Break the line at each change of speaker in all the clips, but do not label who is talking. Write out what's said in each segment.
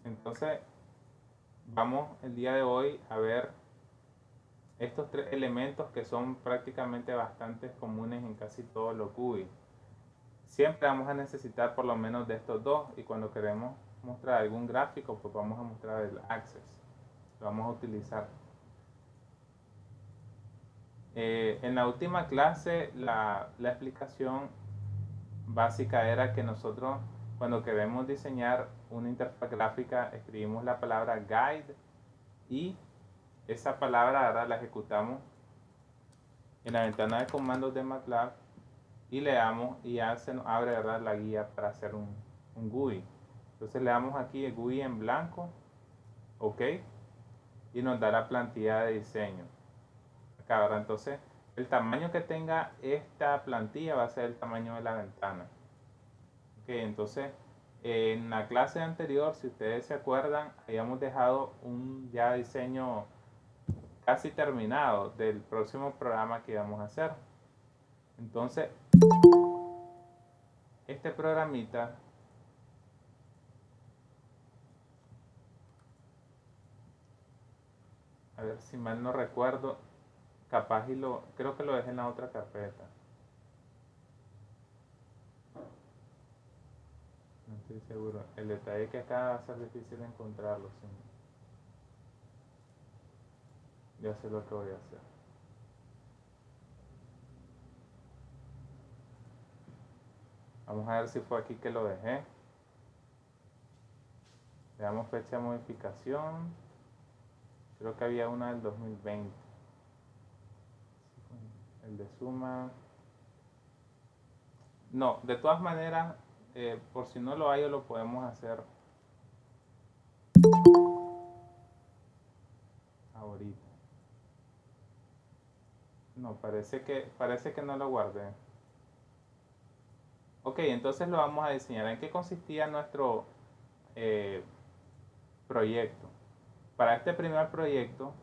Entonces, vamos el día de hoy a ver estos tres elementos que son prácticamente bastante comunes en casi todos los GUI. Siempre vamos a necesitar por lo menos de estos dos, y cuando queremos mostrar algún gráfico, pues vamos a mostrar el Access. Lo vamos a utilizar. En la última clase la explicación básica era que nosotros, cuando queremos diseñar una interfaz gráfica, escribimos la palabra guide y esa palabra ahora la ejecutamos en la ventana de comandos de MATLAB y le damos y ya se nos abre, ¿verdad?, la guía para hacer un GUI. Entonces le damos aquí el GUI en blanco, ok, y nos da la plantilla de diseño acá, ¿verdad? Entonces el tamaño que tenga esta plantilla va a ser el tamaño de la ventana. Ok, entonces en la clase anterior, si ustedes se acuerdan, habíamos dejado un ya diseño casi terminado del próximo programa que íbamos a hacer. Entonces, este programita a ver si mal no recuerdo, capaz y creo que lo dejé en la otra carpeta. No estoy seguro. El detalle es que acá va a ser difícil encontrarlo. ¿Sí? Ya sé lo que voy a hacer. Vamos a ver si fue aquí que lo dejé. Le damos fecha de modificación. Creo que había una del 2020. El de suma. No, de todas maneras, por si no lo hay, lo podemos hacer ahorita. No, parece que no lo guardé. Ok, entonces lo vamos a diseñar. ¿En qué consistía nuestro proyecto? Para este primer proyecto,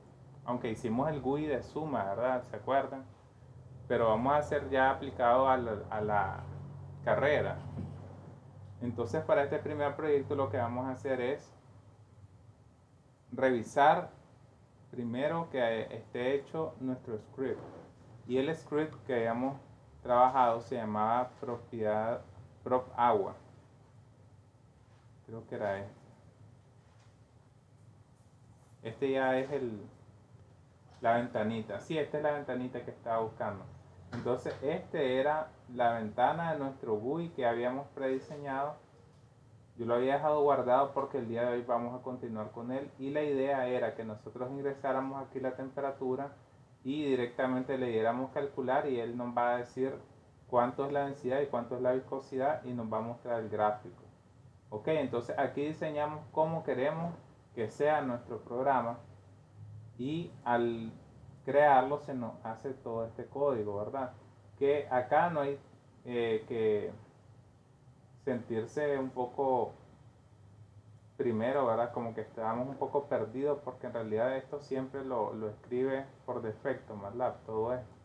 aunque hicimos el GUI de suma, ¿verdad? ¿Se acuerdan? Pero vamos a hacer ya aplicado a la carrera. Entonces, para este primer proyecto lo que vamos a hacer es revisar primero que esté hecho nuestro script. Y el script que habíamos trabajado se llamaba propiedad prop agua. Creo que era este. Este ya es la ventanita. Sí, esta es la ventanita que estaba buscando. Entonces, este era la ventana de nuestro GUI que habíamos prediseñado. Yo lo había dejado guardado porque el día de hoy vamos a continuar con él. Y la idea era que nosotros ingresáramos aquí la temperatura y directamente le diéramos calcular y él nos va a decir cuánto es la densidad y cuánto es la viscosidad y nos va a mostrar el gráfico. Ok, entonces aquí diseñamos cómo queremos que sea nuestro programa y al crearlo se nos hace todo este código, ¿verdad? Que acá no hay que sentirse un poco primero, ¿verdad? Como que estábamos un poco perdidos porque en realidad esto siempre lo escribe por defecto MATLAB, todo esto.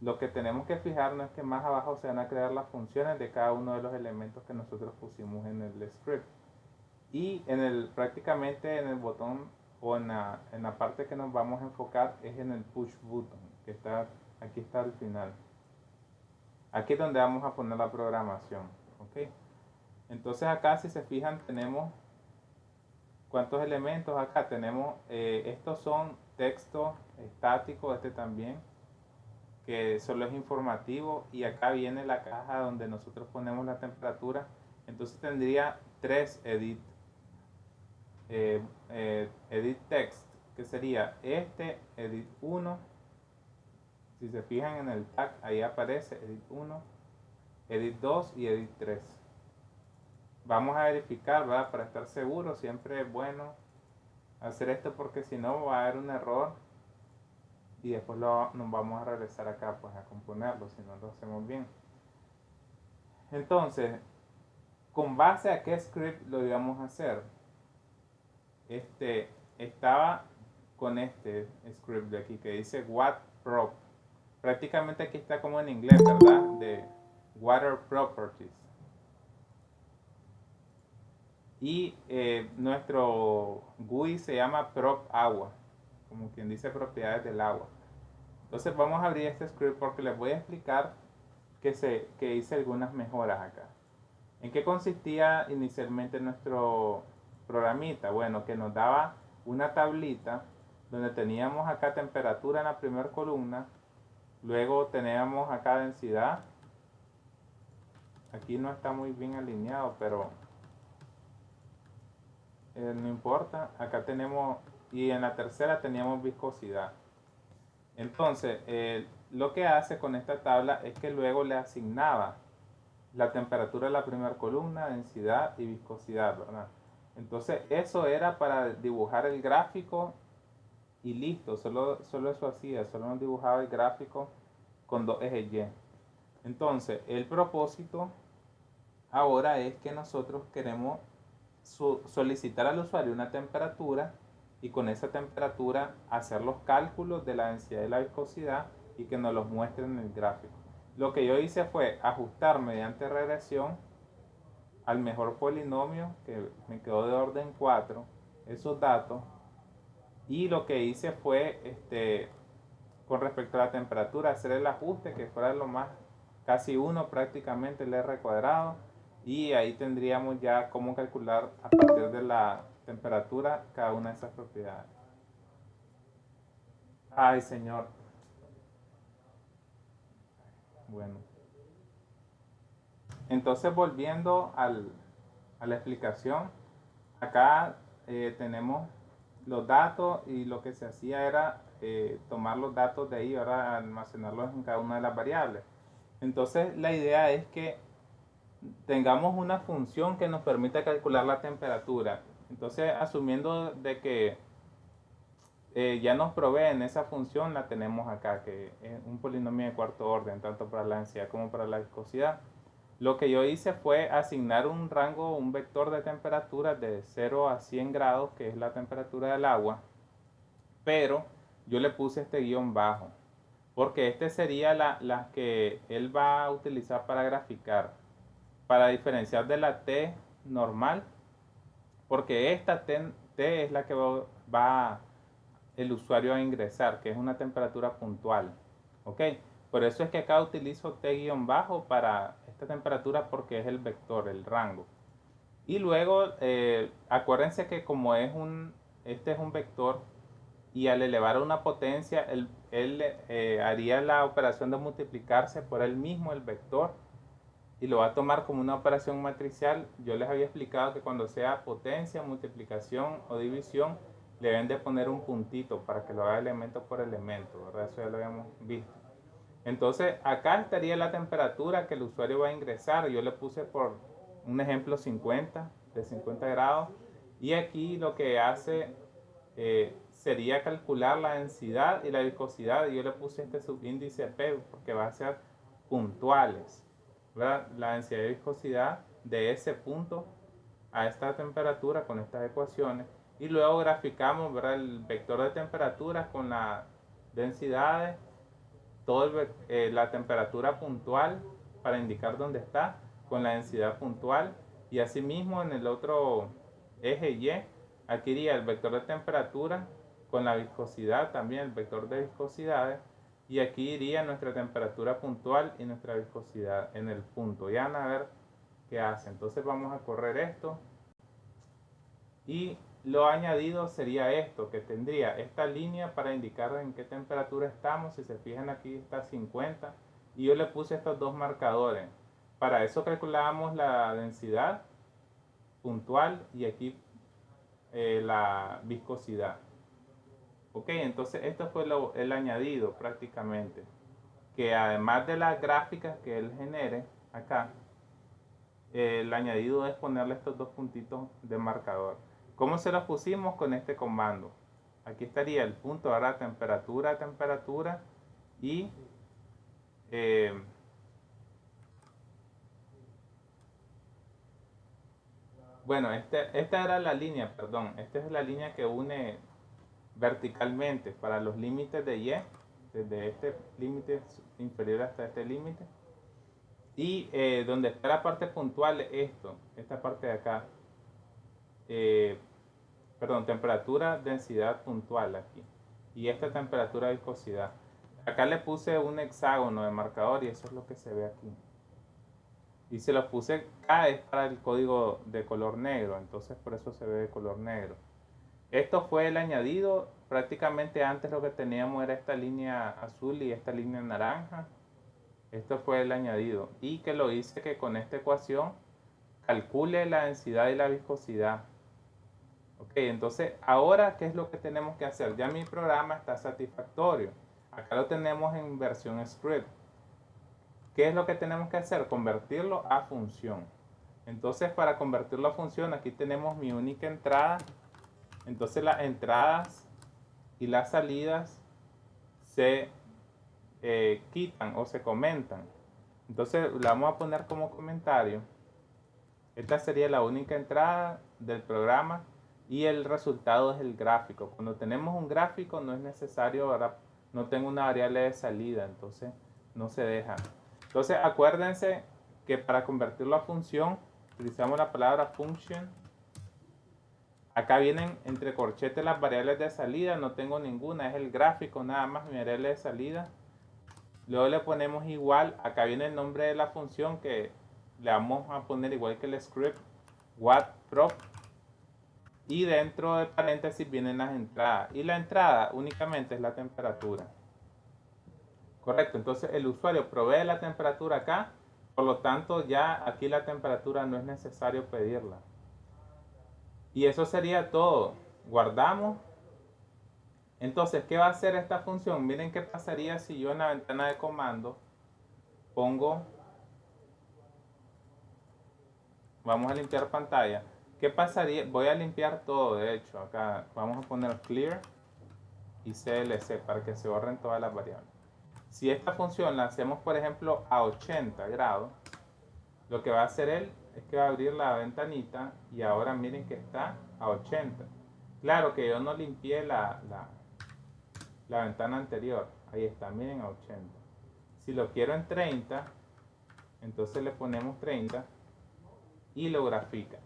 Lo que tenemos que fijarnos es que más abajo se van a crear las funciones de cada uno de los elementos que nosotros pusimos en el script. Y prácticamente en el botón o en la parte que nos vamos a enfocar es en el push button, que aquí está al final. Aquí es donde vamos a poner la programación. ¿Ok? Entonces acá, si se fijan, tenemos ¿cuántos elementos? Acá tenemos, estos son texto estático, este también, que solo es informativo, y acá viene la caja donde nosotros ponemos la temperatura. Entonces tendría tres edit text, que sería este, edit 1. Si se fijan en el tag, ahí aparece edit 1, edit 2 y edit 3. Vamos a verificar, ¿verdad? Para estar seguro, siempre es bueno hacer esto porque si no va a haber un error y después nos vamos a regresar acá pues a componerlo si no lo hacemos bien. Entonces, ¿con base a qué script lo íbamos a hacer? Estaba con este script de aquí que dice what prop. Prácticamente aquí está como en inglés, ¿verdad? De water properties. Y nuestro GUI se llama prop agua, como quien dice propiedades del agua. Entonces vamos a abrir este script porque les voy a explicar que hice algunas mejoras acá. ¿En qué consistía inicialmente nuestro programita? Bueno, que nos daba una tablita donde teníamos acá temperatura en la primera columna, luego teníamos acá densidad. Aquí no está muy bien alineado, pero no importa. Acá tenemos, y en la tercera teníamos viscosidad. Entonces, lo que hace con esta tabla es que luego le asignaba la temperatura de la primera columna, densidad y viscosidad, ¿verdad? Entonces, eso era para dibujar el gráfico y listo, solo eso hacía, solo nos dibujaba el gráfico con dos ejes Y. Entonces, el propósito ahora es que nosotros queremos solicitar al usuario una temperatura y con esa temperatura hacer los cálculos de la densidad y la viscosidad y que nos los muestren en el gráfico. Lo que yo hice fue ajustar mediante regresión al mejor polinomio, que me quedó de orden 4, esos datos, y lo que hice fue con respecto a la temperatura hacer el ajuste que fuera lo más casi 1 prácticamente el R cuadrado, y ahí tendríamos ya cómo calcular a partir de la temperatura cada una de esas propiedades. Ay, señor. Bueno. Entonces, volviendo a la explicación, acá tenemos los datos y lo que se hacía era tomar los datos de ahí, ahora almacenarlos en cada una de las variables. Entonces, la idea es que tengamos una función que nos permita calcular la temperatura. Entonces, asumiendo de que ya nos proveen esa función, la tenemos acá, que es un polinomio de cuarto orden, tanto para la densidad como para la viscosidad. Lo que yo hice fue asignar un rango, un vector de temperatura de 0 a 100 grados, que es la temperatura del agua, pero yo le puse este guión bajo, porque este sería la que él va a utilizar para graficar, para diferenciar de la T normal, porque esta T es la que va el usuario a ingresar, que es una temperatura puntual. ¿Ok? Por eso es que acá utilizo T-bajo para esta temperatura porque es el vector, el rango. Y luego, acuérdense que como este es un vector y al elevar una potencia, él haría la operación de multiplicarse por él mismo, el vector, y lo va a tomar como una operación matricial. Yo les había explicado que cuando sea potencia, multiplicación o división, le deben de poner un puntito para que lo haga elemento por elemento, ¿verdad? Eso ya lo habíamos visto. Entonces, acá estaría la temperatura que el usuario va a ingresar. Yo le puse por un ejemplo 50, de 50 grados. Y aquí lo que hace sería calcular la densidad y la viscosidad. Y yo le puse este subíndice P porque va a ser puntuales, ¿verdad? La densidad y viscosidad de ese punto a esta temperatura con estas ecuaciones. Y luego graficamos, ¿verdad?, el vector de temperaturas con las densidades, la temperatura puntual para indicar dónde está, con la densidad puntual, y asimismo en el otro eje Y, aquí iría el vector de temperatura con la viscosidad, también el vector de viscosidades, y aquí iría nuestra temperatura puntual y nuestra viscosidad en el punto. Ya van a ver qué hace. Entonces vamos a correr esto, y lo añadido sería esto, que tendría esta línea para indicar en qué temperatura estamos. Si se fijan, aquí está 50 y yo le puse estos dos marcadores. Para eso calculábamos la densidad puntual y aquí la viscosidad. Ok, entonces esto fue el añadido prácticamente, que además de las gráficas que él genere acá, el añadido es ponerle estos dos puntitos de marcador. ¿Cómo se los pusimos? Con este comando. Aquí estaría el punto, ahora temperatura y bueno, esta era la línea, perdón. Esta es la línea que une verticalmente para los límites de Y, desde este límite inferior hasta este límite. Y donde está la parte puntual, esta parte de acá. temperatura, densidad puntual aquí. Y esta temperatura, viscosidad. Acá le puse un hexágono de marcador y eso es lo que se ve aquí. Y se lo puse K es para el código de color negro, entonces por eso se ve de color negro. Esto fue el añadido. Prácticamente antes lo que teníamos era esta línea azul y esta línea naranja. Esto fue el añadido. Y que lo hice que con esta ecuación calcule la densidad y la viscosidad. Ok, entonces ahora, ¿qué es lo que tenemos que hacer? Ya mi programa está satisfactorio. Acá lo tenemos en versión script. ¿Qué es lo que tenemos que hacer? Convertirlo a función. Entonces, para convertirlo a función, aquí tenemos mi única entrada. Entonces, las entradas y las salidas se quitan o se comentan. Entonces, la vamos a poner como comentario. Esta sería la única entrada del programa y el resultado es el gráfico. Cuando tenemos un gráfico no es necesario, ¿verdad? No tengo una variable de salida, entonces no se deja. Entonces acuérdense que para convertirlo a función utilizamos la palabra function. Acá vienen entre corchetes las variables de salida, no tengo ninguna, es el gráfico nada más, mi variable de salida. Luego le ponemos igual, acá viene el nombre de la función que le vamos a poner igual que el script, what_prop. Y dentro de paréntesis vienen las entradas. Y la entrada únicamente es la temperatura. Correcto, entonces el usuario provee la temperatura acá, por lo tanto ya aquí la temperatura no es necesario pedirla. Y eso sería todo. Guardamos. Entonces, ¿qué va a hacer esta función? Miren qué pasaría si yo en la ventana de comando pongo, vamos a limpiar pantalla. ¿Qué pasaría? Voy a limpiar todo, de hecho, acá vamos a poner clear y CLC para que se borren todas las variables. Si esta función la hacemos, por ejemplo, a 80 grados, lo que va a hacer él es que va a abrir la ventanita y ahora miren que está a 80. Claro que yo no limpié la ventana anterior. Ahí está, miren, a 80. Si lo quiero en 30, entonces le ponemos 30 y lo grafica.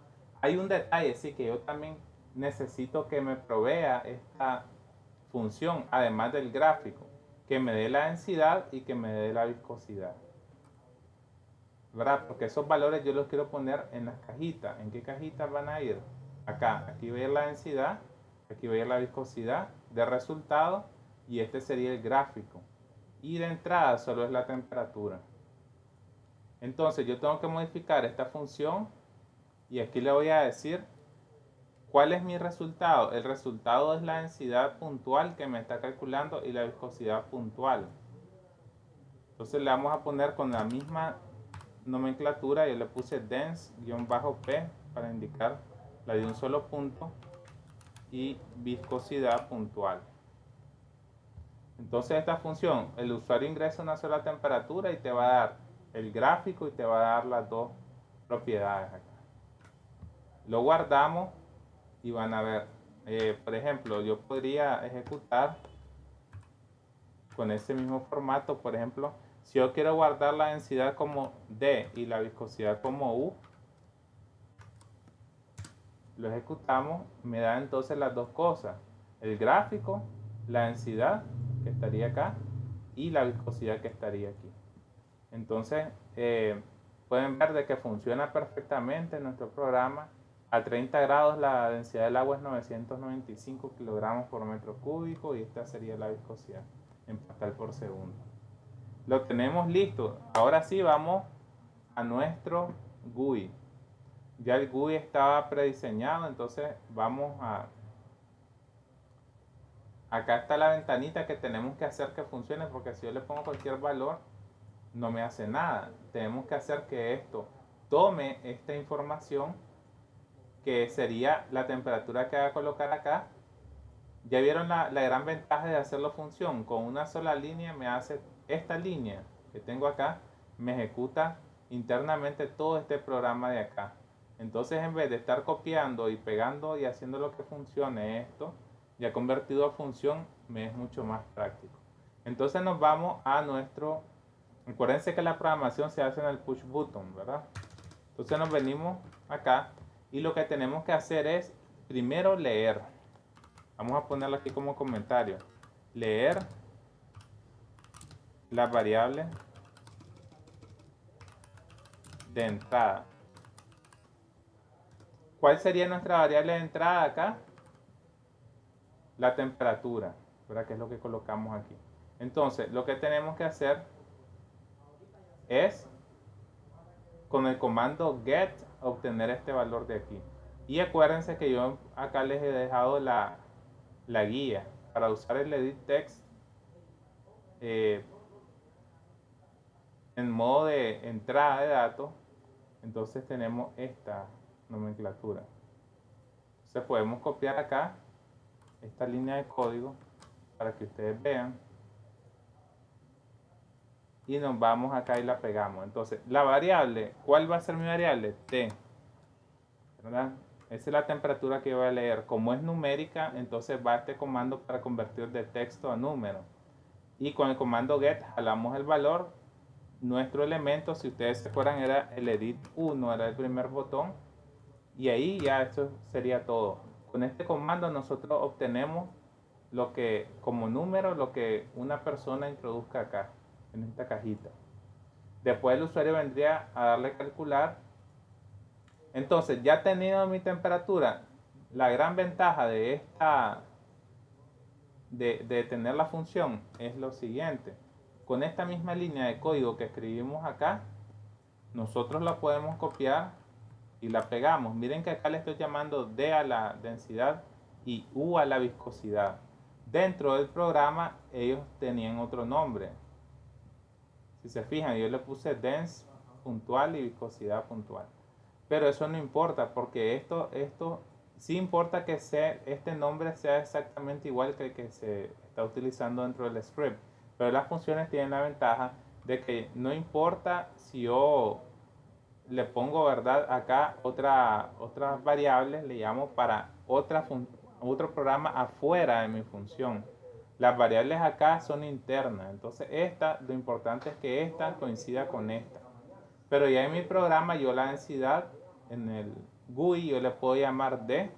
Hay un detalle, sí, que yo también necesito que me provea esta función, además del gráfico, que me dé la densidad y que me dé la viscosidad, ¿verdad? Porque esos valores yo los quiero poner en las cajitas. ¿En qué cajitas van a ir? Acá, aquí voy a ir la densidad, aquí voy a ir la viscosidad de resultado y este sería el gráfico. Y de entrada solo es la temperatura. Entonces yo tengo que modificar esta función y aquí le voy a decir cuál es mi resultado. El resultado es la densidad puntual que me está calculando y la viscosidad puntual. Entonces le vamos a poner con la misma nomenclatura, yo le puse dense-p para indicar la de un solo punto y viscosidad puntual. Entonces esta función, el usuario ingresa una sola temperatura y te va a dar el gráfico y te va a dar las dos propiedades acá. Lo guardamos y van a ver, por ejemplo, yo podría ejecutar con ese mismo formato. Por ejemplo, si yo quiero guardar la densidad como D y la viscosidad como U, lo ejecutamos, me da entonces las dos cosas, el gráfico, la densidad que estaría acá y la viscosidad que estaría aquí. Entonces pueden ver de que funciona perfectamente nuestro programa. A 30 grados la densidad del agua es 995 kilogramos por metro cúbico y esta sería la viscosidad en pascal por segundo. Lo tenemos listo. Ahora sí vamos a nuestro GUI. Ya el GUI estaba prediseñado, entonces vamos a... Acá está la ventanita que tenemos que hacer que funcione, porque si yo le pongo cualquier valor, no me hace nada. Tenemos que hacer que esto tome esta información, que sería la temperatura que va a colocar acá. Ya vieron la gran ventaja de hacerlo función. Con una sola línea me hace esta línea que tengo acá, me ejecuta internamente todo este programa de acá. Entonces, en vez de estar copiando y pegando y haciendo lo que funcione esto, ya convertido a función, me es mucho más práctico. Entonces nos vamos a nuestro... Acuérdense que la programación se hace en el push button, ¿verdad? Entonces nos venimos acá Y lo que tenemos que hacer es primero leer. Vamos a ponerlo aquí como comentario. Leer las variables de entrada. ¿Cuál sería nuestra variable de entrada acá? La temperatura, ¿verdad? Que es lo que colocamos aquí. Entonces, lo que tenemos que hacer es, con el comando get, obtener este valor de aquí. Y acuérdense que yo acá les he dejado la guía para usar el edit text en modo de entrada de datos. Entonces tenemos esta nomenclatura. Entonces podemos copiar acá esta línea de código para que ustedes vean. Y nos vamos acá y la pegamos. Entonces, la variable, ¿cuál va a ser mi variable? T, ¿verdad? Esa es la temperatura que voy a leer. Como es numérica, entonces va este comando para convertir de texto a número. Y con el comando get jalamos el valor. Nuestro elemento, si ustedes se acuerdan, era el edit 1, era el primer botón. Y ahí ya esto sería todo. Con este comando nosotros obtenemos lo que, como número, lo que una persona introduzca acá, en esta cajita. Después el usuario vendría a darle a calcular. Entonces, ya tenido mi temperatura, la gran ventaja de esta de tener la función es lo siguiente. Con esta misma línea de código que escribimos acá, nosotros la podemos copiar y la pegamos. Miren que acá le estoy llamando D a la densidad y U a la viscosidad. Dentro del programa ellos tenían otro nombre. Si se fijan, yo le puse dense puntual y viscosidad puntual. Pero eso no importa, porque esto sí importa que este nombre sea exactamente igual que el que se está utilizando dentro del script. Pero las funciones tienen la ventaja de que no importa si yo le pongo, ¿verdad? Acá otras variables, le llamo para otro programa afuera de mi función. Las variables acá son internas, entonces lo importante es que esta coincida con esta. Pero ya en mi programa yo la densidad en el GUI yo le puedo llamar D,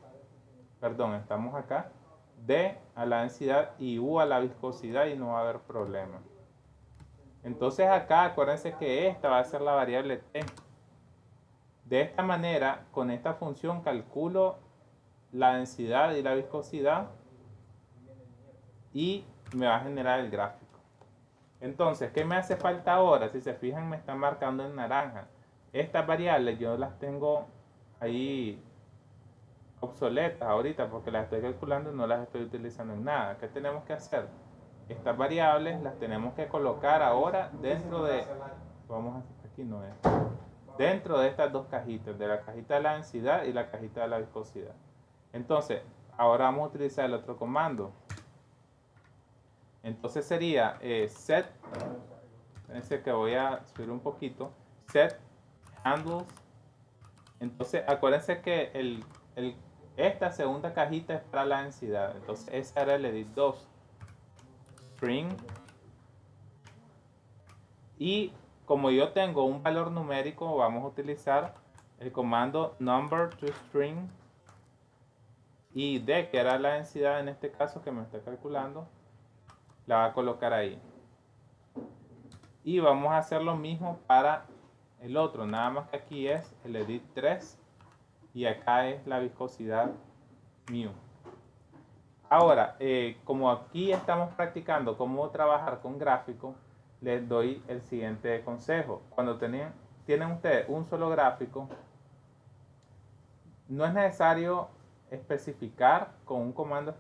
perdón, estamos acá, D a la densidad y U a la viscosidad y no va a haber problema. Entonces acá acuérdense que esta va a ser la variable T. De esta manera, con esta función calculo la densidad y la viscosidad y me va a generar el gráfico. Entonces, ¿qué me hace falta ahora? Si se fijan, me está marcando en naranja. Estas variables yo las tengo ahí obsoletas ahorita porque las estoy calculando y no las estoy utilizando en nada. ¿Qué tenemos que hacer? Estas variables las tenemos que colocar ahora dentro de... Vamos a... Aquí no es. Dentro de estas dos cajitas, de la cajita de la densidad y la cajita de la viscosidad. Entonces, ahora vamos a utilizar el otro comando. Entonces sería set, fíjense que voy a subir un poquito, set handles. Entonces acuérdense que esta segunda cajita es para la densidad. Entonces ese era el edit 2. String. Y como yo tengo un valor numérico, vamos a utilizar el comando number to string. Y D, que era la densidad en este caso que me está calculando, la va a colocar ahí. Y vamos a hacer lo mismo para el otro, nada más que aquí es el edit 3 y acá es la viscosidad mu. Ahora, como aquí estamos practicando cómo trabajar con gráficos, les doy el siguiente consejo. Cuando tienen ustedes un solo gráfico, no es necesario especificar con un comando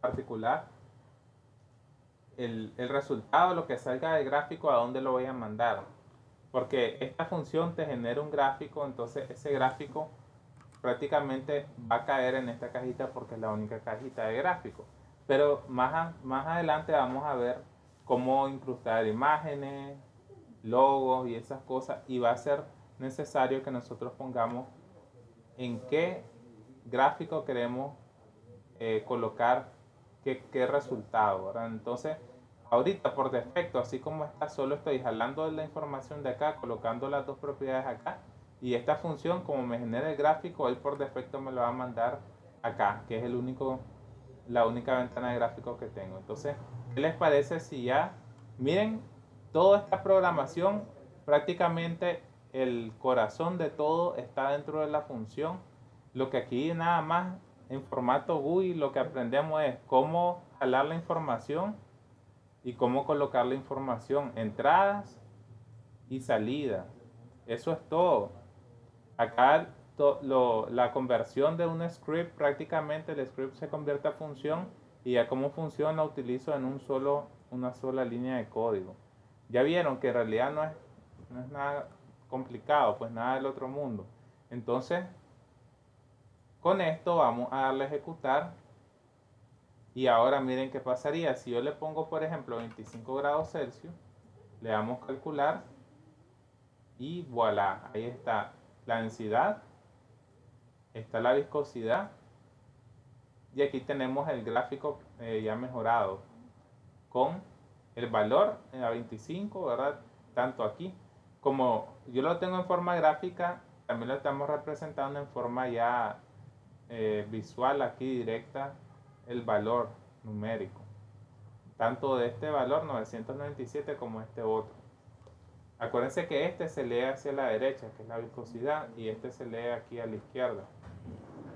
particular el resultado, lo que salga del gráfico, a dónde lo voy a mandar. Porque esta función te genera un gráfico, entonces ese gráfico prácticamente va a caer en esta cajita porque es la única cajita de gráfico. Pero más adelante vamos a ver cómo incrustar imágenes, logos y esas cosas. Y va a ser necesario que nosotros pongamos en qué gráfico queremos colocar qué resultado, ¿verdad? Entonces, ahorita por defecto, así como está, solo estoy jalando la información de acá, colocando las dos propiedades acá y esta función, como me genera el gráfico, él por defecto me lo va a mandar acá, que es la única ventana de gráfico que tengo. Entonces, ¿qué les parece si ya, miren, toda esta programación, prácticamente el corazón de todo está dentro de la función? Lo que aquí nada más en formato GUI lo que aprendemos es cómo jalar la información y cómo colocar la información, entradas y salidas. Eso es todo. Acá la conversión de un script, prácticamente el script se convierte a función y ya como función la utilizo en una sola línea de código. Ya vieron que en realidad no es nada complicado, pues nada del otro mundo. Entonces, con esto vamos a darle a ejecutar y ahora miren qué pasaría. Si yo le pongo, por ejemplo, 25 grados Celsius, le damos calcular y voilà, ahí está la densidad, está la viscosidad y aquí tenemos el gráfico ya mejorado con el valor a 25, ¿verdad? Tanto aquí como yo lo tengo en forma gráfica, también lo estamos representando en forma ya visual aquí directa, el valor numérico, tanto de este valor 997 como este otro. Acuérdense que este se lee hacia la derecha, que es la viscosidad, y este se lee aquí a la izquierda.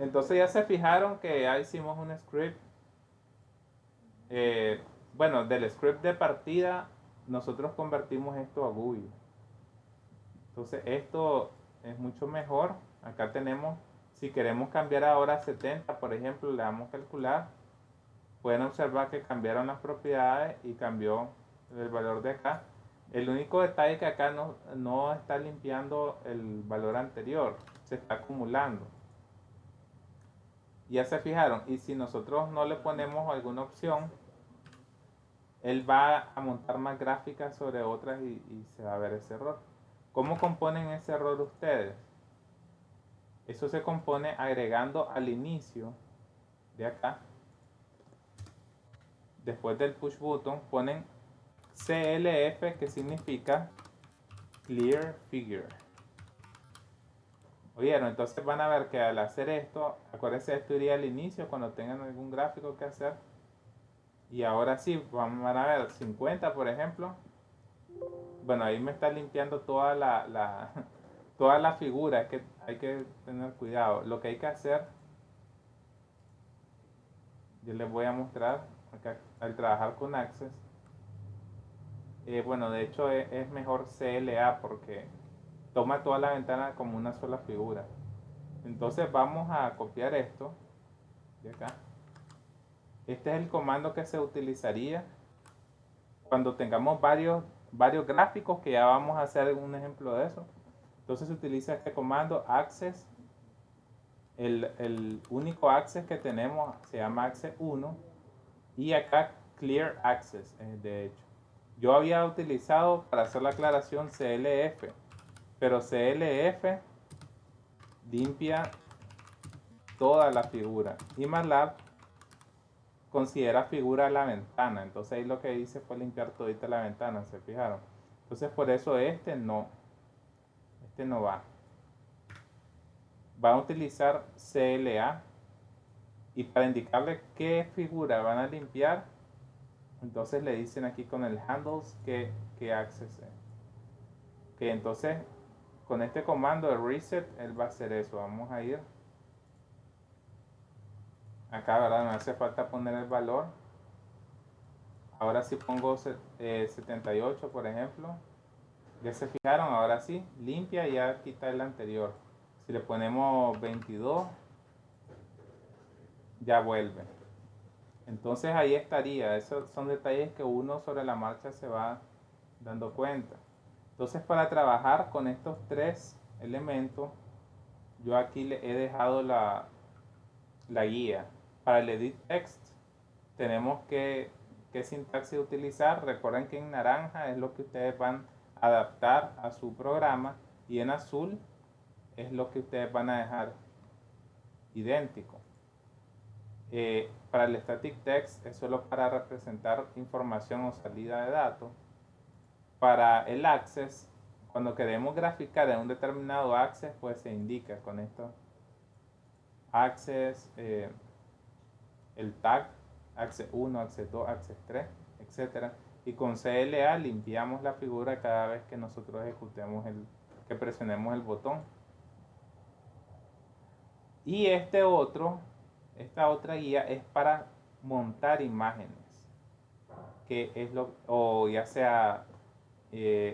Entonces ya se fijaron que ya hicimos un script. Bueno, del script de partida nosotros convertimos esto a GUI. Entonces esto es mucho mejor. Acá tenemos, si queremos cambiar ahora a 70, por ejemplo, le damos calcular. Pueden observar que cambiaron las propiedades y cambió el valor de acá. El único detalle es que acá no está limpiando el valor anterior, se está acumulando. Ya se fijaron, y si nosotros no le ponemos alguna opción, él va a montar más gráficas sobre otras y se va a ver ese error. ¿Cómo componen ese error ustedes? Eso se compone agregando al inicio de acá, después del push button, ponen CLF, que significa Clear Figure. ¿Oyeron? Entonces van a ver que al hacer esto, acuérdense, esto iría al inicio cuando tengan algún gráfico que hacer. Y ahora sí, van a ver 50, por ejemplo. Bueno, ahí me está limpiando toda toda la figura, es que hay que tener cuidado. Lo que hay que hacer, yo les voy a mostrar acá, al trabajar con Access. Bueno, de hecho es mejor CLA porque toma toda la ventana como una sola figura. Entonces vamos a copiar esto de acá. Este es el comando que se utilizaría cuando tengamos varios gráficos, que ya vamos a hacer un ejemplo de eso. Entonces se utiliza este comando access. El único access que tenemos se llama access 1 y acá clear access, de hecho. Yo había utilizado, para hacer la aclaración, CLF, pero CLF limpia toda la figura y MATLAB considera figura la ventana. Entonces ahí lo que hice fue limpiar todita la ventana, ¿se fijaron? Entonces por eso este no va. Van a utilizar CLA y para indicarle qué figura van a limpiar, entonces le dicen aquí con el handles que access es. Que entonces con este comando de reset él va a hacer eso. Vamos a ir acá, ¿verdad? No hace falta poner el valor. Ahora sí pongo 78, por ejemplo. Ya se fijaron, ahora sí, limpia y ya quita el anterior. Si le ponemos 22, ya vuelve. Entonces ahí estaría. Esos son detalles que uno sobre la marcha se va dando cuenta. Entonces para trabajar con estos tres elementos, yo aquí le he dejado la guía. Para el edit text tenemos que qué sintaxis utilizar. Recuerden que en naranja es lo que ustedes van a adaptar a su programa y en azul es lo que ustedes van a dejar idéntico. Para el static text es solo para representar información o salida de datos. Para el access, cuando queremos graficar en un determinado access, pues se indica con esto access, el tag access 1, access 2, access 3, etcétera. Y con CLA limpiamos la figura cada vez que nosotros ejecutemos que presionemos el botón. Y esta otra guía es para montar imágenes, que es o ya sea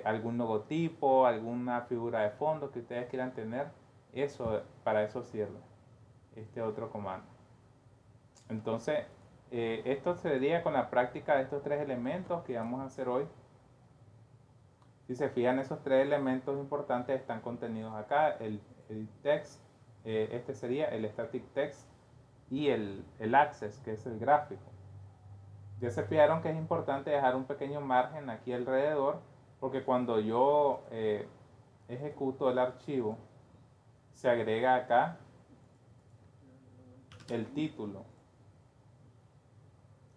algún logotipo, alguna figura de fondo que ustedes quieran tener, para eso sirve este otro comando. Entonces, esto sería con la práctica de estos tres elementos que vamos a hacer hoy. Si se fijan, esos tres elementos importantes están contenidos acá: el text, este sería el static text, y el access, que es el gráfico. Ya se fijaron que es importante dejar un pequeño margen aquí alrededor, porque cuando yo ejecuto el archivo, se agrega acá el título,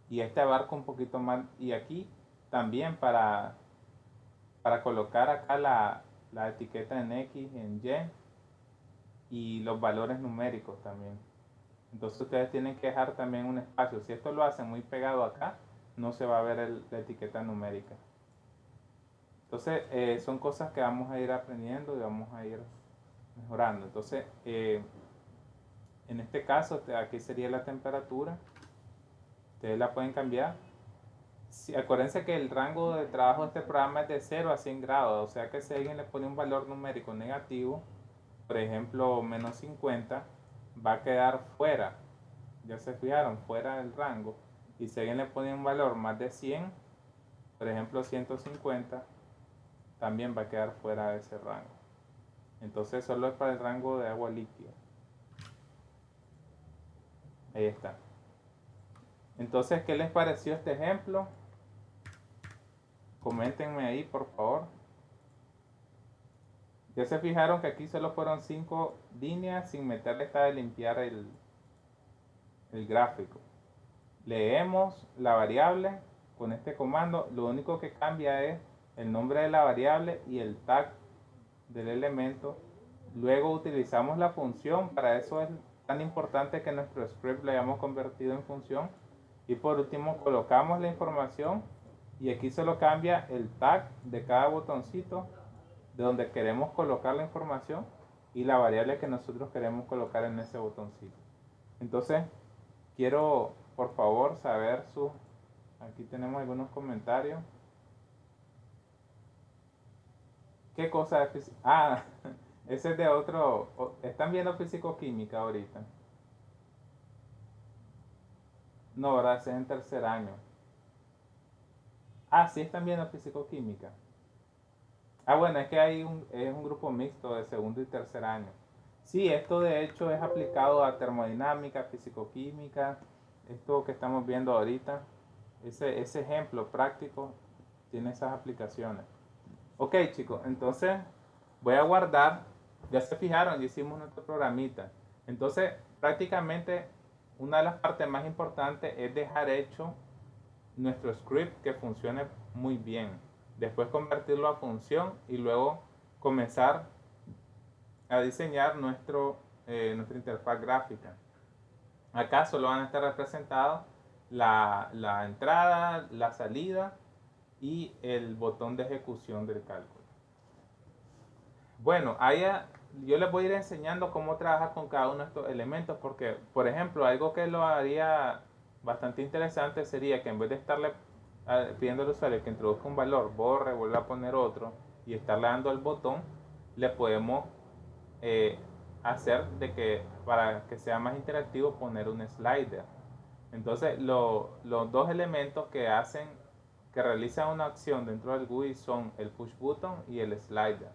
y este abarca un poquito más, y aquí también para colocar acá la etiqueta en X, en Y, y los valores numéricos también. Entonces ustedes tienen que dejar también un espacio. Si esto lo hacen muy pegado acá, no se va a ver la etiqueta numérica. Entonces son cosas que vamos a ir aprendiendo y vamos a ir mejorando. Entonces en este caso aquí sería la temperatura. Ustedes la pueden cambiar. Acuérdense que el rango de trabajo de este programa es de 0 a 100 grados. O sea que si alguien le pone un valor numérico negativo, por ejemplo menos 50, va a quedar fuera. Ya se fijaron, fuera del rango. Y si alguien le pone un valor más de 100, por ejemplo 150, también va a quedar fuera de ese rango. Entonces solo es para el rango de agua líquida. Ahí está. Entonces, ¿qué les pareció este ejemplo? Coméntenme ahí, por favor. Ya se fijaron que aquí solo fueron 5 líneas sin meterle esta de limpiar el gráfico. Leemos la variable con este comando. Lo único que cambia es el nombre de la variable y el tag del elemento. Luego utilizamos la función. Para eso es tan importante que nuestro script lo hayamos convertido en función. Y por último colocamos la información, y aquí solo cambia el tag de cada botoncito de donde queremos colocar la información y la variable que nosotros queremos colocar en ese botoncito. Entonces quiero por favor saber aquí tenemos algunos comentarios. ¿Qué cosa de física? Ah, ese es de otro. ¿Están viendo físico-química ahorita? No, ¿verdad? Ese es en tercer año. Ah, sí, están viendo físico-química. Ah, bueno, es que es un grupo mixto de segundo y tercer año. Sí, esto de hecho es aplicado a termodinámica, físico-química, esto que estamos viendo ahorita, ese ejemplo práctico tiene esas aplicaciones. Ok, chicos, entonces voy a guardar. Ya se fijaron, ya hicimos nuestro programita. Entonces, prácticamente una de las partes más importantes es dejar hecho nuestro script que funcione muy bien. Después convertirlo a función y luego comenzar a diseñar nuestra interfaz gráfica. Acá solo van a estar representados la entrada, la salida y el botón de ejecución del cálculo. Bueno, yo les voy a ir enseñando cómo trabajar con cada uno de estos elementos, porque, por ejemplo, algo que lo haría bastante interesante sería que en vez de estarle pidiendo al usuario que introduzca un valor, borre, vuelva a poner otro y estarle dando el botón, le podemos hacer para que sea más interactivo, poner un slider. Entonces los dos elementos que realizan una acción dentro del GUI son el push button y el slider.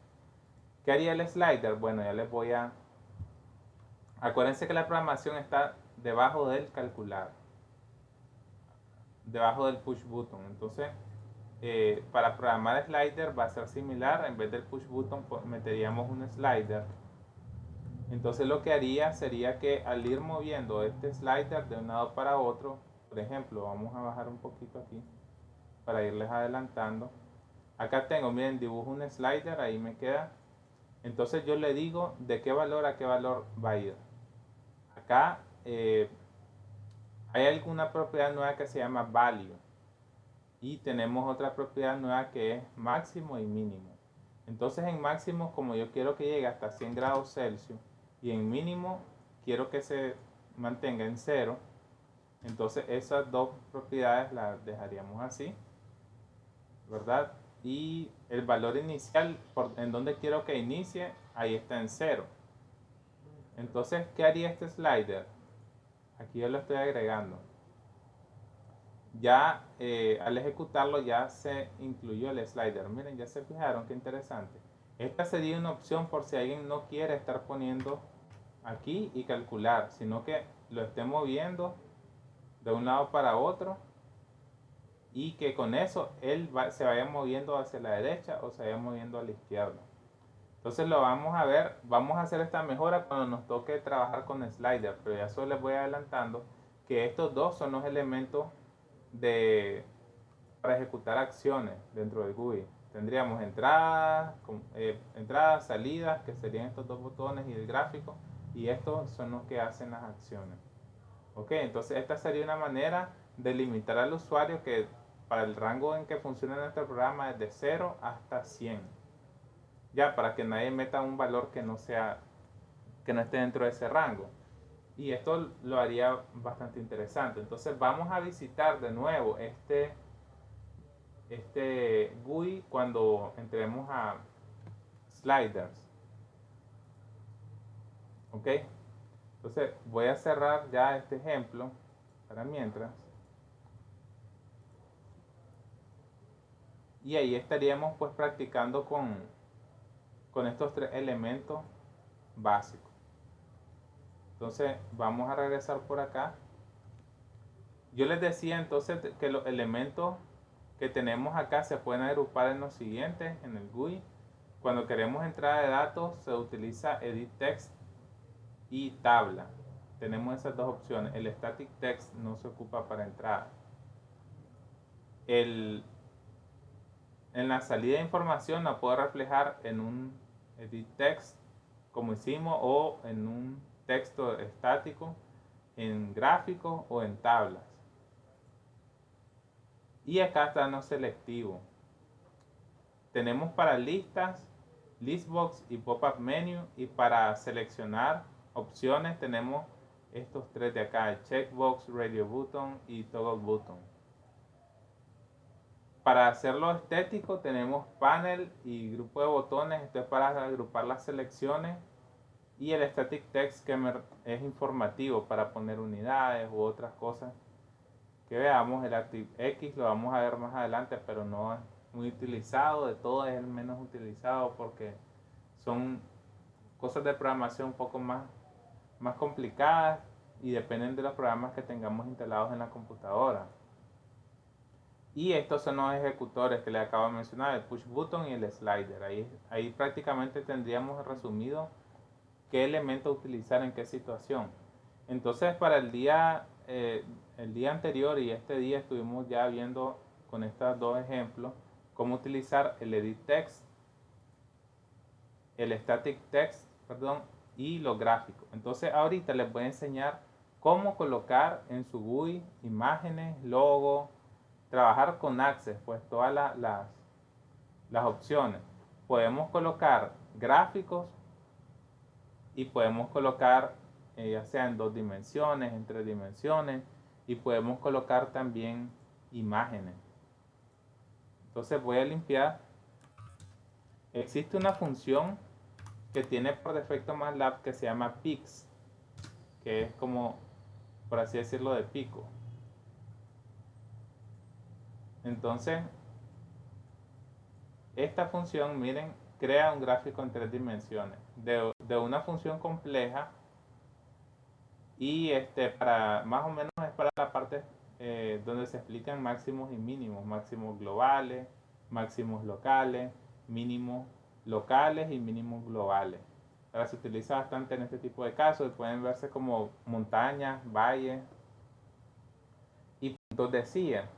¿Qué haría el slider? Bueno, ya les voy a... Acuérdense que la programación está debajo del calcular, debajo del push button. Entonces para programar slider va a ser similar. En vez del push button meteríamos un slider. Entonces lo que haría sería que al ir moviendo este slider de un lado para otro, por ejemplo, vamos a bajar un poquito aquí para irles adelantando. Acá tengo, miren, dibujo un slider, ahí me queda. Entonces yo le digo de qué valor a qué valor va a ir. Acá hay alguna propiedad nueva que se llama value. Y tenemos otra propiedad nueva que es máximo y mínimo. Entonces en máximo, como yo quiero que llegue hasta 100 grados Celsius, y en mínimo quiero que se mantenga en cero, entonces esas dos propiedades las dejaríamos así, ¿verdad? Y el valor inicial, en donde quiero que inicie, ahí está en cero. Entonces, ¿qué haría este slider? Aquí yo lo estoy agregando. Ya al ejecutarlo ya se incluyó el slider. Miren, ya se fijaron, qué interesante. Esta sería una opción por si alguien no quiere estar poniendo aquí y calcular, sino que lo esté moviendo de un lado para otro y que con eso él se vaya moviendo hacia la derecha o se vaya moviendo a la izquierda. Entonces lo vamos a ver, vamos a hacer esta mejora cuando nos toque trabajar con slider, pero ya solo les voy adelantando que estos dos son los elementos para ejecutar acciones dentro del GUI. Tendríamos entradas, salidas, que serían estos dos botones y el gráfico, y estos son los que hacen las acciones. Ok, entonces esta sería una manera de limitar al usuario que para el rango en que funciona nuestro programa es de 0 hasta 100. Ya, para que nadie meta un valor que no esté dentro de ese rango. Y esto lo haría bastante interesante. Entonces vamos a visitar de nuevo este GUI cuando entremos a sliders. Ok, entonces voy a cerrar ya este ejemplo para mientras. Y ahí estaríamos pues practicando con estos tres elementos básicos. Entonces vamos a regresar por acá. Yo les decía entonces que los elementos que tenemos acá se pueden agrupar en los siguientes en el GUI. Cuando queremos entrada de datos se utiliza edit text y tabla. Tenemos esas dos opciones. El static text no se ocupa para entrada. En la salida de información la puedo reflejar en un edit text como hicimos, o en un texto estático, en gráficos o en tablas. Y acá está no selectivo. Tenemos para listas, listbox y pop-up menu, y para seleccionar opciones tenemos estos tres de acá, el checkbox, radio button y toggle button. Para hacerlo estético tenemos panel y grupo de botones, esto es para agrupar las selecciones, y el static text que es informativo para poner unidades u otras cosas que veamos. El ActiveX lo vamos a ver más adelante, pero no es muy utilizado, de todo es el menos utilizado porque son cosas de programación un poco más complicadas y dependen de los programas que tengamos instalados en la computadora. Y estos son los ejecutores que les acabo de mencionar, el push button y el slider. Ahí prácticamente tendríamos resumido qué elemento utilizar en qué situación. Entonces para el día anterior y este día estuvimos ya viendo con estos dos ejemplos cómo utilizar el edit text, el static text, y los gráficos. Entonces ahorita les voy a enseñar cómo colocar en su GUI imágenes, logos, trabajar con Access, pues todas las opciones. Podemos colocar gráficos y podemos colocar ya sea en 2 dimensiones, en 3 dimensiones, y podemos colocar también imágenes. Entonces voy a limpiar. Existe una función que tiene por defecto MATLAB que se llama Pix, que es como, por así decirlo, de pico. Entonces esta función, miren, crea un gráfico en 3 dimensiones de una función compleja, y para más o menos es para la parte donde se explican máximos y mínimos, máximos globales, máximos locales, mínimos locales y mínimos globales. Ahora se utiliza bastante en este tipo de casos, pueden verse como montañas, valles y puntos de silla.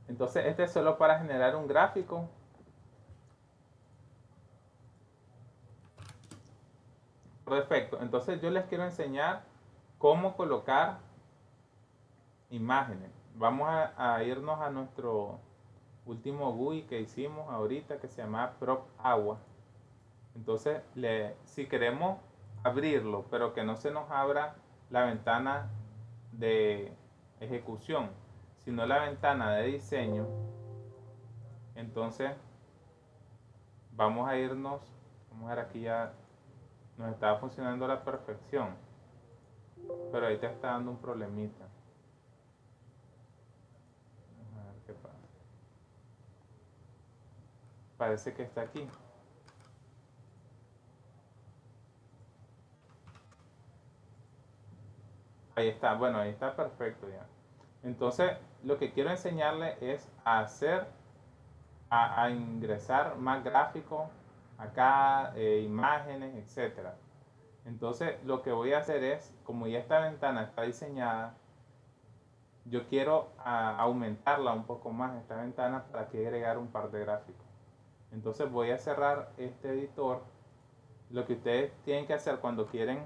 Entonces este es solo para generar un gráfico. Por defecto. Entonces yo les quiero enseñar cómo colocar imágenes. Vamos a irnos a nuestro último GUI que hicimos ahorita, que se llama Prop Agua. Entonces, si queremos abrirlo, pero que no se nos abra la ventana de ejecución, sino la ventana de diseño, entonces vamos a irnos, vamos a ver, aquí ya nos estaba funcionando a la perfección, pero ahí te está dando un problemita. Vamos a ver qué pasa. Parece que está aquí. Ahí está, bueno, ahí está perfecto ya. Entonces, lo que quiero enseñarle es a hacer, a ingresar más gráficos acá, imágenes, etcétera. Entonces, lo que voy a hacer es, como ya esta ventana está diseñada, yo quiero aumentarla un poco más, esta ventana, para que agregar un par de gráficos. Entonces voy a cerrar este editor. Lo que ustedes tienen que hacer cuando quieren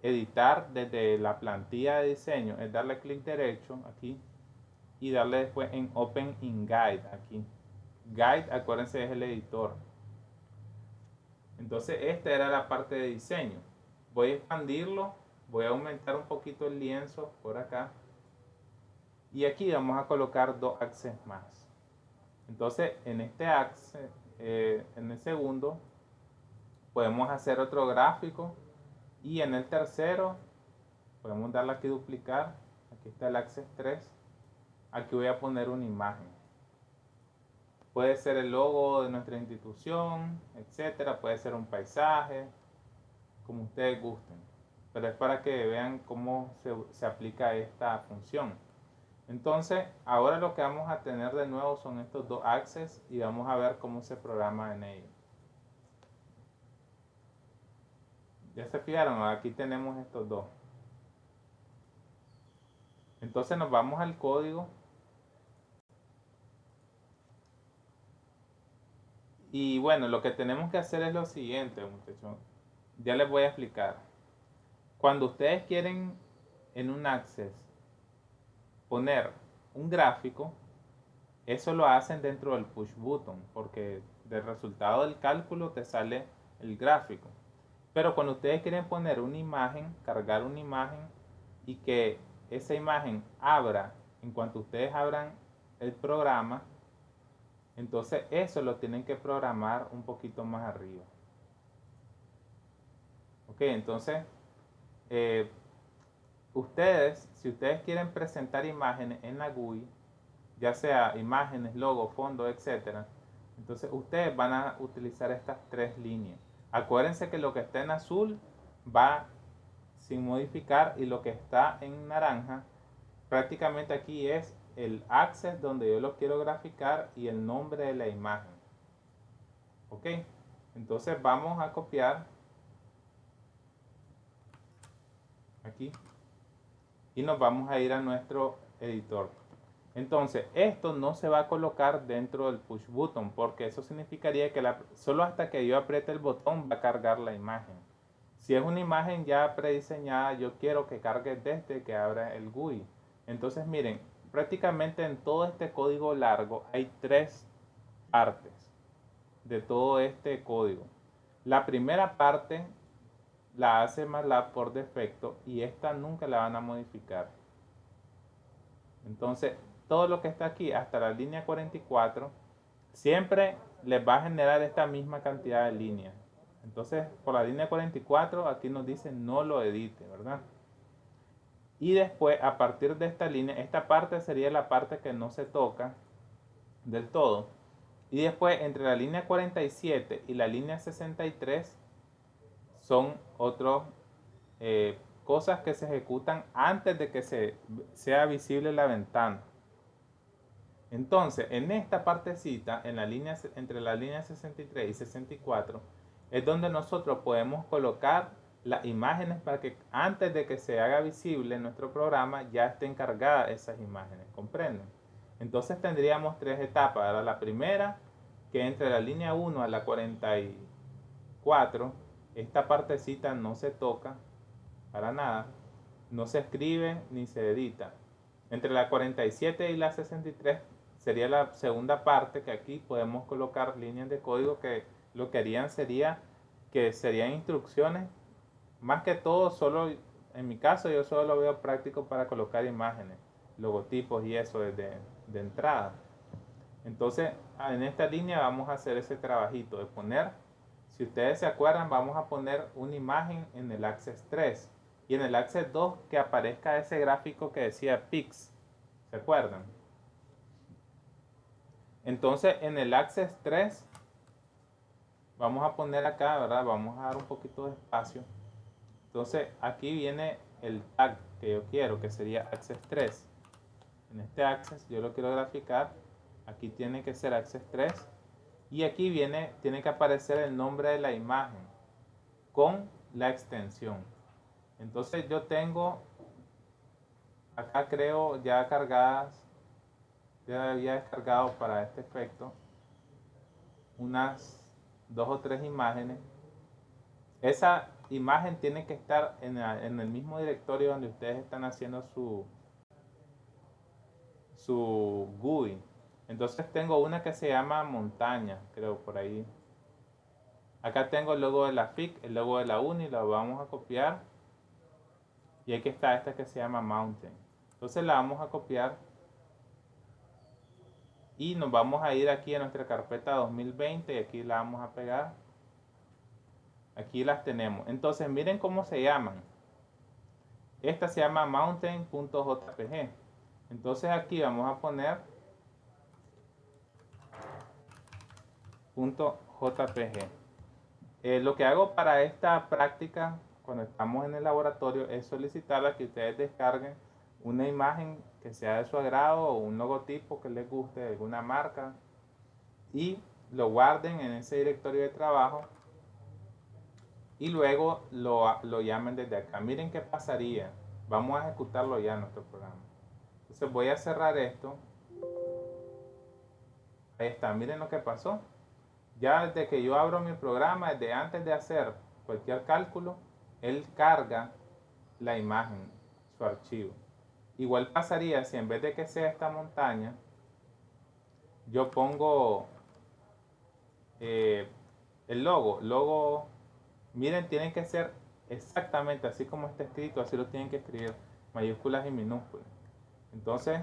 editar desde la plantilla de diseño es darle clic derecho aquí y darle después en Open in Guide aquí. Guide, acuérdense, es el editor. Entonces esta era la parte de diseño. Voy a expandirlo, voy a aumentar un poquito el lienzo por acá y aquí vamos a colocar dos axes más. Entonces en este axe, en el segundo, podemos hacer otro gráfico y en el tercero podemos darle aquí duplicar. Aquí está el axis 3. Aquí voy a poner una imagen. Puede ser el logo de nuestra institución, etcétera. Puede ser un paisaje, como ustedes gusten. Pero es para que vean cómo se aplica esta función. Entonces, ahora lo que vamos a tener de nuevo son estos dos axes y vamos a ver cómo se programa en ellos. Ya se fijaron, aquí tenemos estos dos. Entonces nos vamos al código. Y bueno, lo que tenemos que hacer es lo siguiente, muchachos. Ya les voy a explicar. Cuando ustedes quieren en un Access poner un gráfico, eso lo hacen dentro del push button, porque del resultado del cálculo te sale el gráfico. Pero cuando ustedes quieren poner una imagen, cargar una imagen y que esa imagen abra en cuanto ustedes abran el programa, entonces eso lo tienen que programar un poquito más arriba. Ok, entonces ustedes, si ustedes quieren presentar imágenes en la GUI, ya sea imágenes, logo, fondo, etcétera, entonces ustedes van a utilizar estas tres líneas. Acuérdense que lo que está en azul va sin modificar y lo que está en naranja prácticamente aquí es el access donde yo lo quiero graficar y el nombre de la imagen. Ok, entonces vamos a copiar aquí y nos vamos a ir a nuestro editor. Entonces esto no se va a colocar dentro del push button porque eso significaría que solo hasta que yo apriete el botón va a cargar la imagen. Si es una imagen ya prediseñada, yo quiero que cargue desde que abra el GUI. Entonces miren, prácticamente en todo este código largo hay tres partes de todo este código. La primera parte la hace MATLAB por defecto y esta nunca la van a modificar. Entonces, todo lo que está aquí hasta la línea 44 siempre les va a generar esta misma cantidad de líneas. Entonces, por la línea 44 aquí nos dice no lo edite, ¿verdad? Y después, a partir de esta línea, esta parte sería la parte que no se toca del todo. Y después, entre la línea 47 y la línea 63 son otras cosas que se ejecutan antes de que sea visible la ventana. Entonces, en esta partecita, en la línea, entre la línea 63 y 64, es donde nosotros podemos colocar las imágenes para que antes de que se haga visible nuestro programa ya estén cargadas esas imágenes, ¿comprenden? Entonces tendríamos tres etapas. Ahora la primera, que entre la línea 1 a la 44, esta partecita no se toca para nada, no se escribe ni se edita. Entre la 47 y la 63 sería la segunda parte, que aquí podemos colocar líneas de código que lo que harían sería que serían instrucciones. Más que todo, solo en mi caso yo solo lo veo práctico para colocar imágenes, logotipos y eso desde de entrada. Entonces en esta línea vamos a hacer ese trabajito de poner, si ustedes se acuerdan, vamos a poner una imagen en el Access 3 y en el Access 2 que aparezca ese gráfico que decía Pix, ¿se acuerdan? Entonces en el Access 3 vamos a poner acá, ¿verdad? Vamos a dar un poquito de espacio. Entonces aquí viene el tag que yo quiero, que sería Access 3. En este Access yo lo quiero graficar. Aquí tiene que ser Access 3. Y aquí tiene que aparecer el nombre de la imagen con la extensión. Entonces yo tengo acá, creo, ya cargadas, ya había descargado para este efecto unas 2 o 3 imágenes. Esa imagen tiene que estar en el mismo directorio donde ustedes están haciendo su GUI. Entonces tengo una que se llama montaña, creo por ahí. Acá tengo el logo de la FIC, el logo de la UNI, lo vamos a copiar. Y aquí está esta que se llama mountain. Entonces la vamos a copiar y nos vamos a ir aquí a nuestra carpeta 2020 y aquí la vamos a pegar. Aquí las tenemos. Entonces miren cómo se llaman. Esta se llama mountain.jpg. Entonces aquí vamos a poner .jpg. Lo que hago para esta práctica cuando estamos en el laboratorio es solicitar a que ustedes descarguen una imagen que sea de su agrado o un logotipo que les guste de alguna marca y lo guarden en ese directorio de trabajo y luego lo llamen desde acá. Miren qué pasaría. Vamos a ejecutarlo ya en nuestro programa. Entonces voy a cerrar esto. Ahí está, miren lo que pasó. Ya desde que yo abro mi programa, desde antes de hacer cualquier cálculo, él carga la imagen, su archivo. Igual pasaría si en vez de que sea esta montaña, yo pongo el logo, miren, tiene que ser exactamente así como está escrito, así lo tienen que escribir, mayúsculas y minúsculas. Entonces,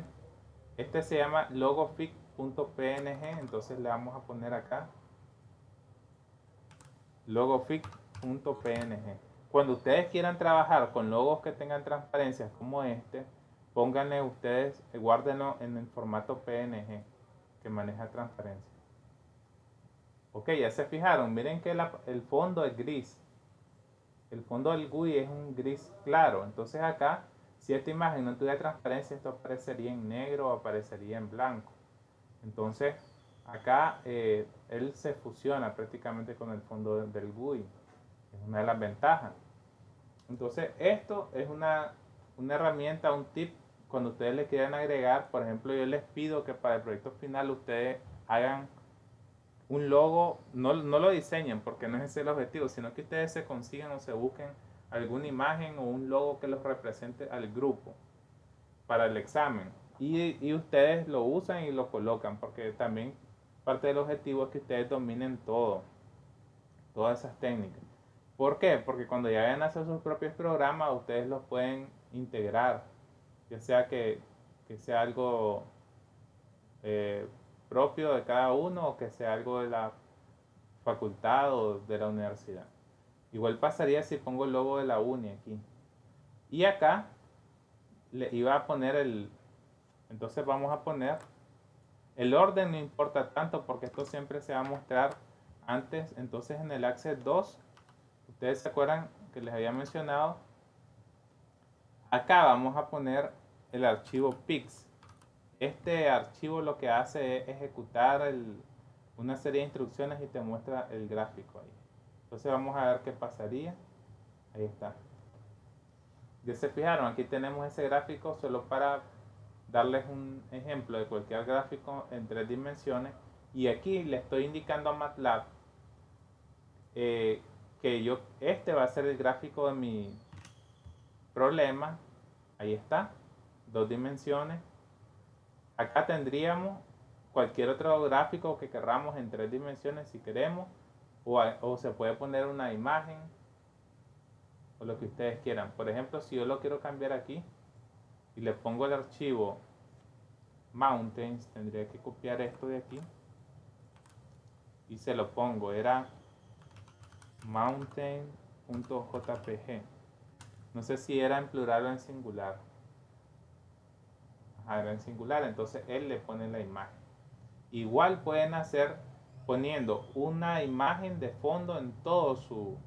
este se llama logofic.png, entonces le vamos a poner acá logofic.png. Cuando ustedes quieran trabajar con logos que tengan transparencias como este, pónganle ustedes, guárdenlo en el formato PNG que maneja transparencia. Ok, ya se fijaron, miren que el fondo es gris. El fondo del GUI es un gris claro. Entonces acá, si esta imagen no tuviera transparencia, esto aparecería en negro o aparecería en blanco. Entonces acá él se fusiona prácticamente con el fondo del GUI. Es una de las ventajas. Entonces esto es una herramienta, un tip cuando ustedes le quieran agregar. Por ejemplo, yo les pido que para el proyecto final ustedes hagan un logo, no lo diseñen porque no es ese el objetivo, sino que ustedes se consigan o se busquen alguna imagen o un logo que los represente al grupo para el examen y ustedes lo usan y lo colocan, porque también parte del objetivo es que ustedes dominen todas esas técnicas. ¿Por qué? Porque cuando ya vayan a hacer sus propios programas, ustedes los pueden integrar, ya sea que sea algo propio de cada uno o que sea algo de la facultad o de la universidad. Igual pasaría si pongo el logo de la uni aquí. Y acá le iba a poner entonces vamos a poner el orden, no importa tanto porque esto siempre se va a mostrar antes. Entonces en el Access 2, ustedes se acuerdan que les había mencionado, acá vamos a poner el archivo pix. Este archivo lo que hace es ejecutar una serie de instrucciones y te muestra el gráfico ahí. Entonces vamos a ver qué pasaría. Ahí está. Ya se fijaron, aquí tenemos ese gráfico solo para darles un ejemplo de cualquier gráfico en 3 dimensiones. Y aquí le estoy indicando a MATLAB que este va a ser el gráfico de mi problema. Ahí está, 2 dimensiones. Acá tendríamos cualquier otro gráfico que queramos en 3 dimensiones si queremos, o se puede poner una imagen o lo que ustedes quieran. Por ejemplo, si yo lo quiero cambiar aquí y le pongo el archivo mountains, tendría que copiar esto de aquí y se lo pongo, era mountain.jpg. No sé si era en plural o en singular. Ajá, era en singular, entonces él le pone la imagen. Igual pueden hacer poniendo una imagen de fondo en todo su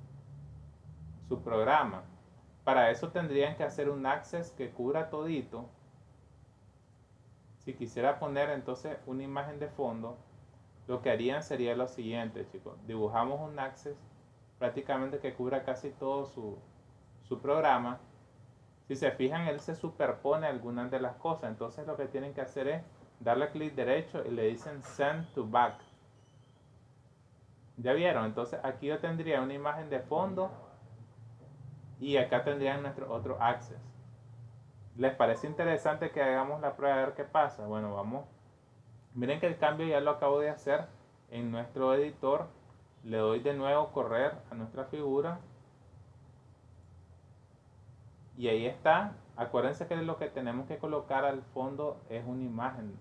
programa. Para eso tendrían que hacer un access que cubra todito. Si quisiera poner entonces una imagen de fondo, lo que harían sería lo siguiente, chicos. Dibujamos un access prácticamente que cubra casi todo su programa. Si se fijan, él se superpone algunas de las cosas. Entonces lo que tienen que hacer es darle clic derecho y le dicen send to back. ¿Ya vieron? Entonces aquí yo tendría una imagen de fondo y acá tendrían nuestro otro access. ¿Les parece interesante que hagamos la prueba a ver qué pasa? Bueno, vamos. Miren que el cambio ya lo acabo de hacer en nuestro editor. Le doy de nuevo correr a nuestra figura. Y ahí está. Acuérdense que lo que tenemos que colocar al fondo es una imagen.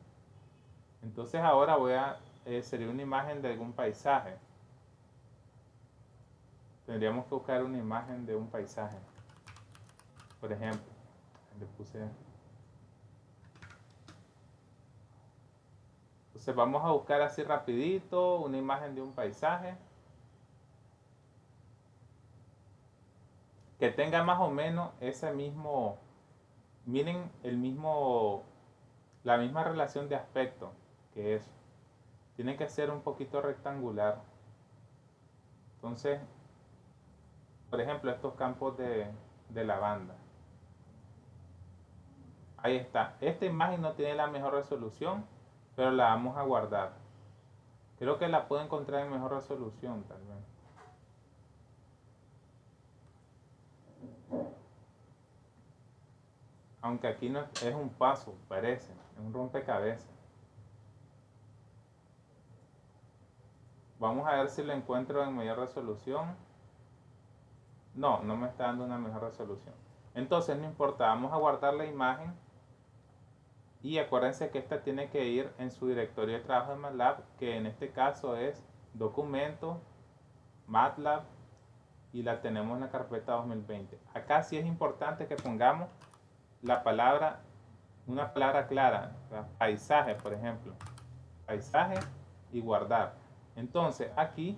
Entonces ahora sería una imagen de algún paisaje. Tendríamos que buscar una imagen de un paisaje. Por ejemplo, le puse. Entonces vamos a buscar así rapidito una imagen de un paisaje que tenga más o menos ese mismo, miren la misma relación de aspecto que eso. Tiene que ser un poquito rectangular. Entonces, por ejemplo, estos campos de lavanda. Ahí está. Esta imagen no tiene la mejor resolución, pero la vamos a guardar. Creo que la puedo encontrar en mejor resolución tal vez. Aunque aquí no es un paso, parece, es un rompecabezas. Vamos a ver si lo encuentro en mayor resolución. No, no me está dando una mejor resolución. Entonces no importa, vamos a guardar la imagen. Y acuérdense que esta tiene que ir en su directorio de trabajo de MATLAB, que en este caso es documento, MATLAB, y la tenemos en la carpeta 2020. Acá sí es importante que pongamos la palabra, una palabra clara, o sea, paisaje, por ejemplo. Paisaje y guardar. Entonces aquí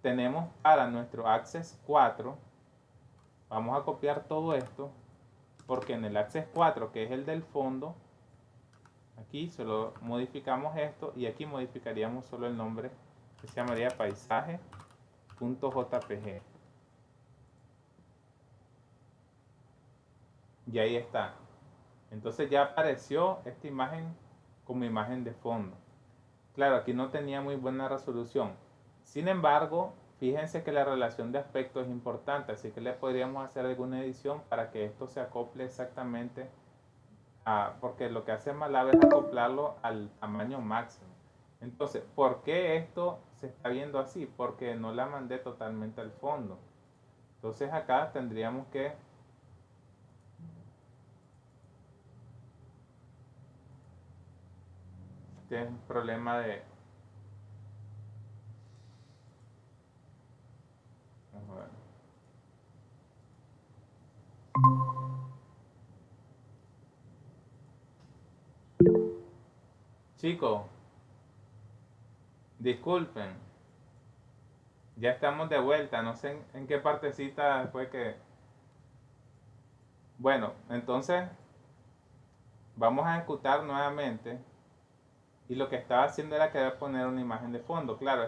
tenemos para nuestro Access 4, vamos a copiar todo esto, porque en el Access 4, que es el del fondo, aquí solo modificamos esto y aquí modificaríamos solo el nombre, que se llamaría paisaje.jpg. Y ahí está. Entonces ya apareció esta imagen como imagen de fondo. Claro, aquí no tenía muy buena resolución. Sin embargo, fíjense que la relación de aspecto es importante, así que le podríamos hacer alguna edición para que esto se acople exactamente porque lo que hace MATLAB es acoplarlo al tamaño máximo. Entonces, ¿por qué esto se está viendo así? Porque no la mandé totalmente al fondo. Entonces acá tendríamos que este es un problema de. Vamos a ver. Chicos, disculpen, ya estamos de vuelta, no sé en qué partecita fue que. Bueno, entonces vamos a ejecutar nuevamente y lo que estaba haciendo era querer poner una imagen de fondo. Claro,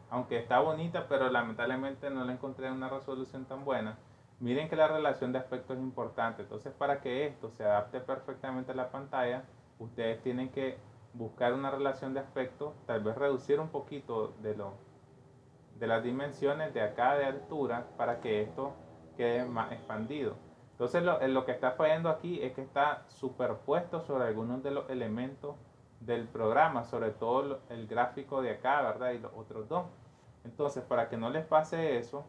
aunque está bonita, pero lamentablemente no la encontré en una resolución tan buena. Miren que la relación de aspecto es importante. Entonces, para que esto se adapte perfectamente a la pantalla, ustedes tienen que buscar una relación de aspecto, tal vez reducir un poquito de las dimensiones de acá de altura para que esto quede más expandido. Entonces lo que está fallando aquí es que está superpuesto sobre algunos de los elementos del programa, sobre todo el gráfico de acá, ¿verdad? Y los otros dos. Entonces, para que no les pase eso,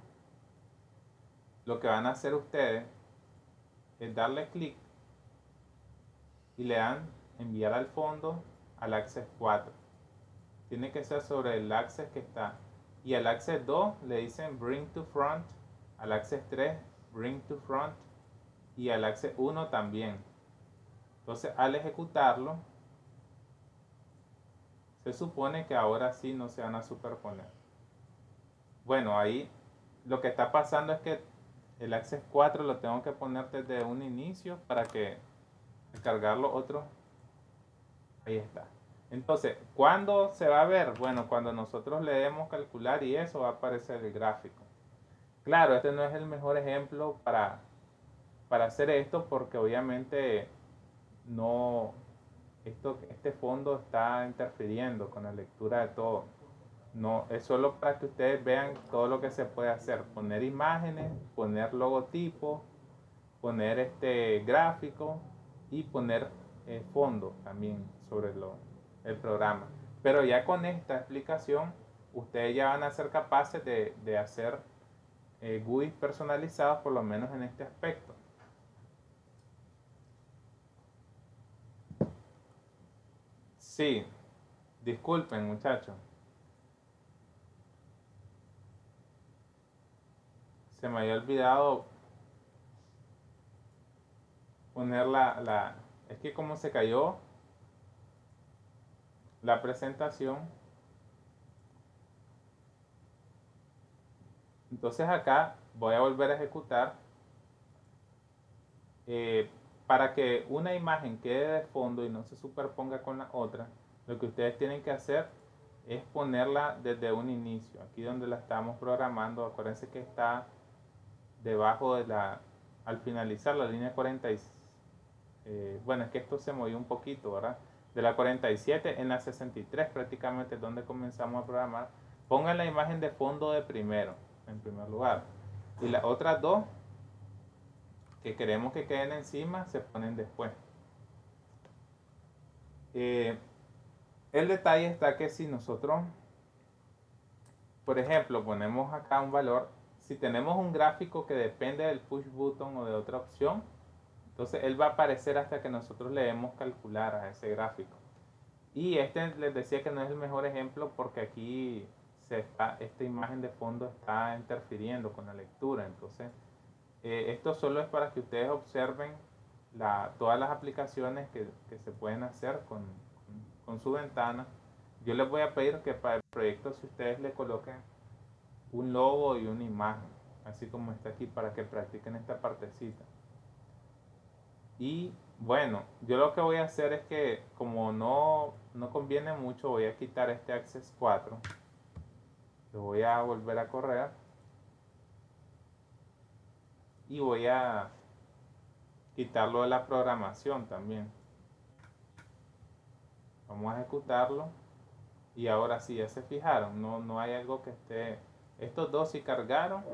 lo que van a hacer ustedes es darle clic y le dan enviar al fondo al Access 4. Tiene que ser sobre el Access que está. Y al Access 2 le dicen Bring to Front, al Access 3 Bring to Front y al Access 1 también. Entonces, al ejecutarlo, se supone que ahora sí no se van a superponer. Bueno, ahí lo que está pasando es que el Access 4 lo tengo que poner desde un inicio para que al cargarlo otro, ahí está. Entonces, ¿cuándo se va a ver? Bueno, cuando nosotros le demos calcular y eso va a aparecer el gráfico. Claro, este no es el mejor ejemplo para hacer esto porque obviamente no, este fondo está interfiriendo con la lectura de todo. No, es solo para que ustedes vean todo lo que se puede hacer. Poner imágenes, poner logotipos, poner gráfico y poner fondo también sobre el programa. Pero ya con esta explicación, ustedes ya van a ser capaces de hacer GUIs personalizados, por lo menos en este aspecto. Sí, disculpen muchachos. Se me había olvidado poner es que como se cayó la presentación, entonces acá voy a volver a ejecutar eh, para que una imagen quede de fondo y no se superponga con la otra. Lo que ustedes tienen que hacer es ponerla desde un inicio. Aquí donde la estamos programando, acuérdense que está debajo de al finalizar la línea 47. Bueno, es que esto se movió un poquito, ¿verdad? De la 47 en la 63 prácticamente es donde comenzamos a programar. Pongan la imagen de fondo de primero, en primer lugar. Y las otras dos que queremos que queden encima se ponen después. El detalle está que si nosotros, por ejemplo, ponemos acá un valor, si tenemos un gráfico que depende del push button o de otra opción, entonces él va a aparecer hasta que nosotros le demos calcular a ese gráfico. Y les decía que no es el mejor ejemplo porque aquí esta imagen de fondo está interfiriendo con la lectura. Entonces, esto solo es para que ustedes observen todas las aplicaciones que se pueden hacer con su ventana. Yo les voy a pedir que para el proyecto, si ustedes le coloquen un logo y una imagen, así como está aquí, para que practiquen esta partecita. Y bueno, yo lo que voy a hacer es que como no conviene mucho, voy a quitar este Access 4. Lo voy a volver a correr. Y voy a quitarlo de la programación también. Vamos a ejecutarlo. Y ahora sí, ya se fijaron, no hay algo que esté... Estos dos sí cargaron.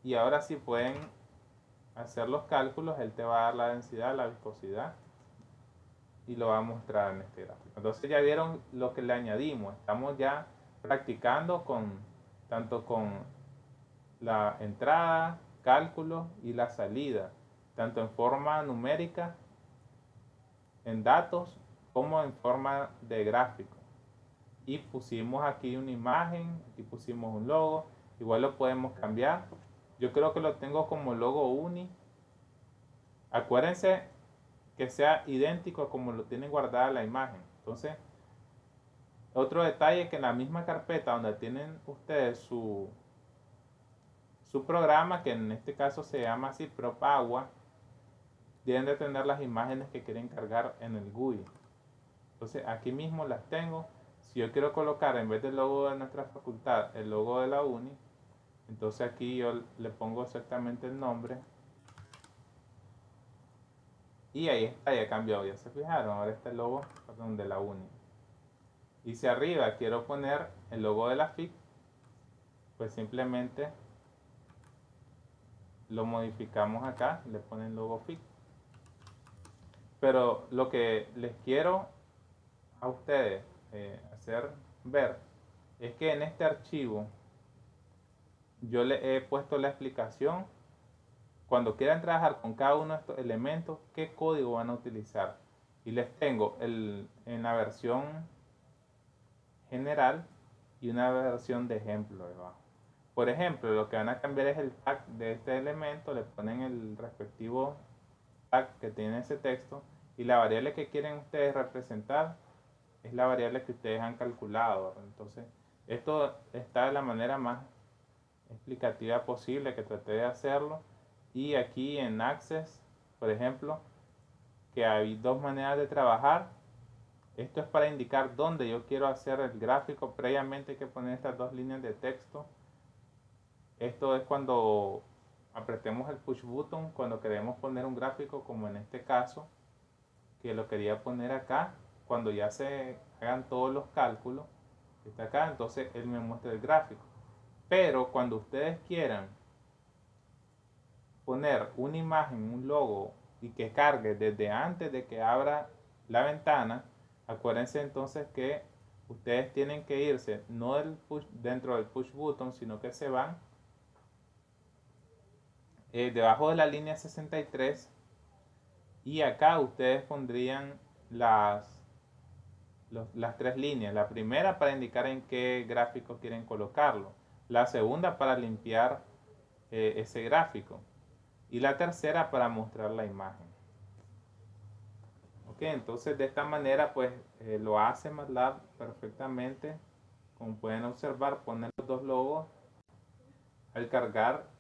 Y ahora sí pueden hacer los cálculos. Él te va a dar la densidad, la viscosidad. Y lo va a mostrar en este gráfico. Entonces ya vieron lo que le añadimos. Estamos ya practicando tanto con la entrada, cálculo y la salida, tanto en forma numérica, en datos, como en forma de gráfico. Y pusimos aquí una imagen, aquí pusimos un logo, igual lo podemos cambiar. Yo creo que lo tengo como logo uni. Acuérdense que sea idéntico a como lo tienen guardada la imagen. Entonces, otro detalle es que en la misma carpeta donde tienen ustedes su programa, que en este caso se llama así PropAgua, deben de tener las imágenes que quieren cargar en el GUI. Entonces aquí mismo las tengo. Si yo quiero colocar en vez del logo de nuestra facultad el logo de la uni, entonces aquí yo le pongo exactamente el nombre. Y ahí está, ya cambió, ya se fijaron, ahora está el logo de la uni. Y si arriba quiero poner el logo de la FIC, pues simplemente lo modificamos acá, le ponen logo FIC. Pero lo que les quiero a ustedes hacer ver es que en este archivo yo le he puesto la explicación cuando quieran trabajar con cada uno de estos elementos, qué código van a utilizar. Y les tengo en la versión general y una versión de ejemplo debajo. Por ejemplo, lo que van a cambiar es el tag de este elemento, le ponen el respectivo tag que tiene ese texto y la variable que quieren ustedes representar es la variable que ustedes han calculado. Entonces, esto está de la manera más explicativa posible que traté de hacerlo. Y aquí en Access, por ejemplo, que hay dos maneras de trabajar. Esto es para indicar dónde yo quiero hacer el gráfico. Previamente hay que poner estas dos líneas de texto. Esto es cuando apretemos el push button, cuando queremos poner un gráfico, como en este caso, que lo quería poner acá. Cuando ya se hagan todos los cálculos, está acá, entonces él me muestra el gráfico. Pero cuando ustedes quieran poner una imagen, un logo, y que cargue desde antes de que abra la ventana, acuérdense entonces que ustedes tienen que irse no dentro del push button, sino que se van debajo de la línea 63 y acá ustedes pondrían las tres líneas. La primera para indicar en qué gráfico quieren colocarlo, la segunda para limpiar ese gráfico y la tercera para mostrar la imagen. Ok, entonces de esta manera pues lo hace MATLAB perfectamente. Como pueden observar, ponen los dos logos al cargar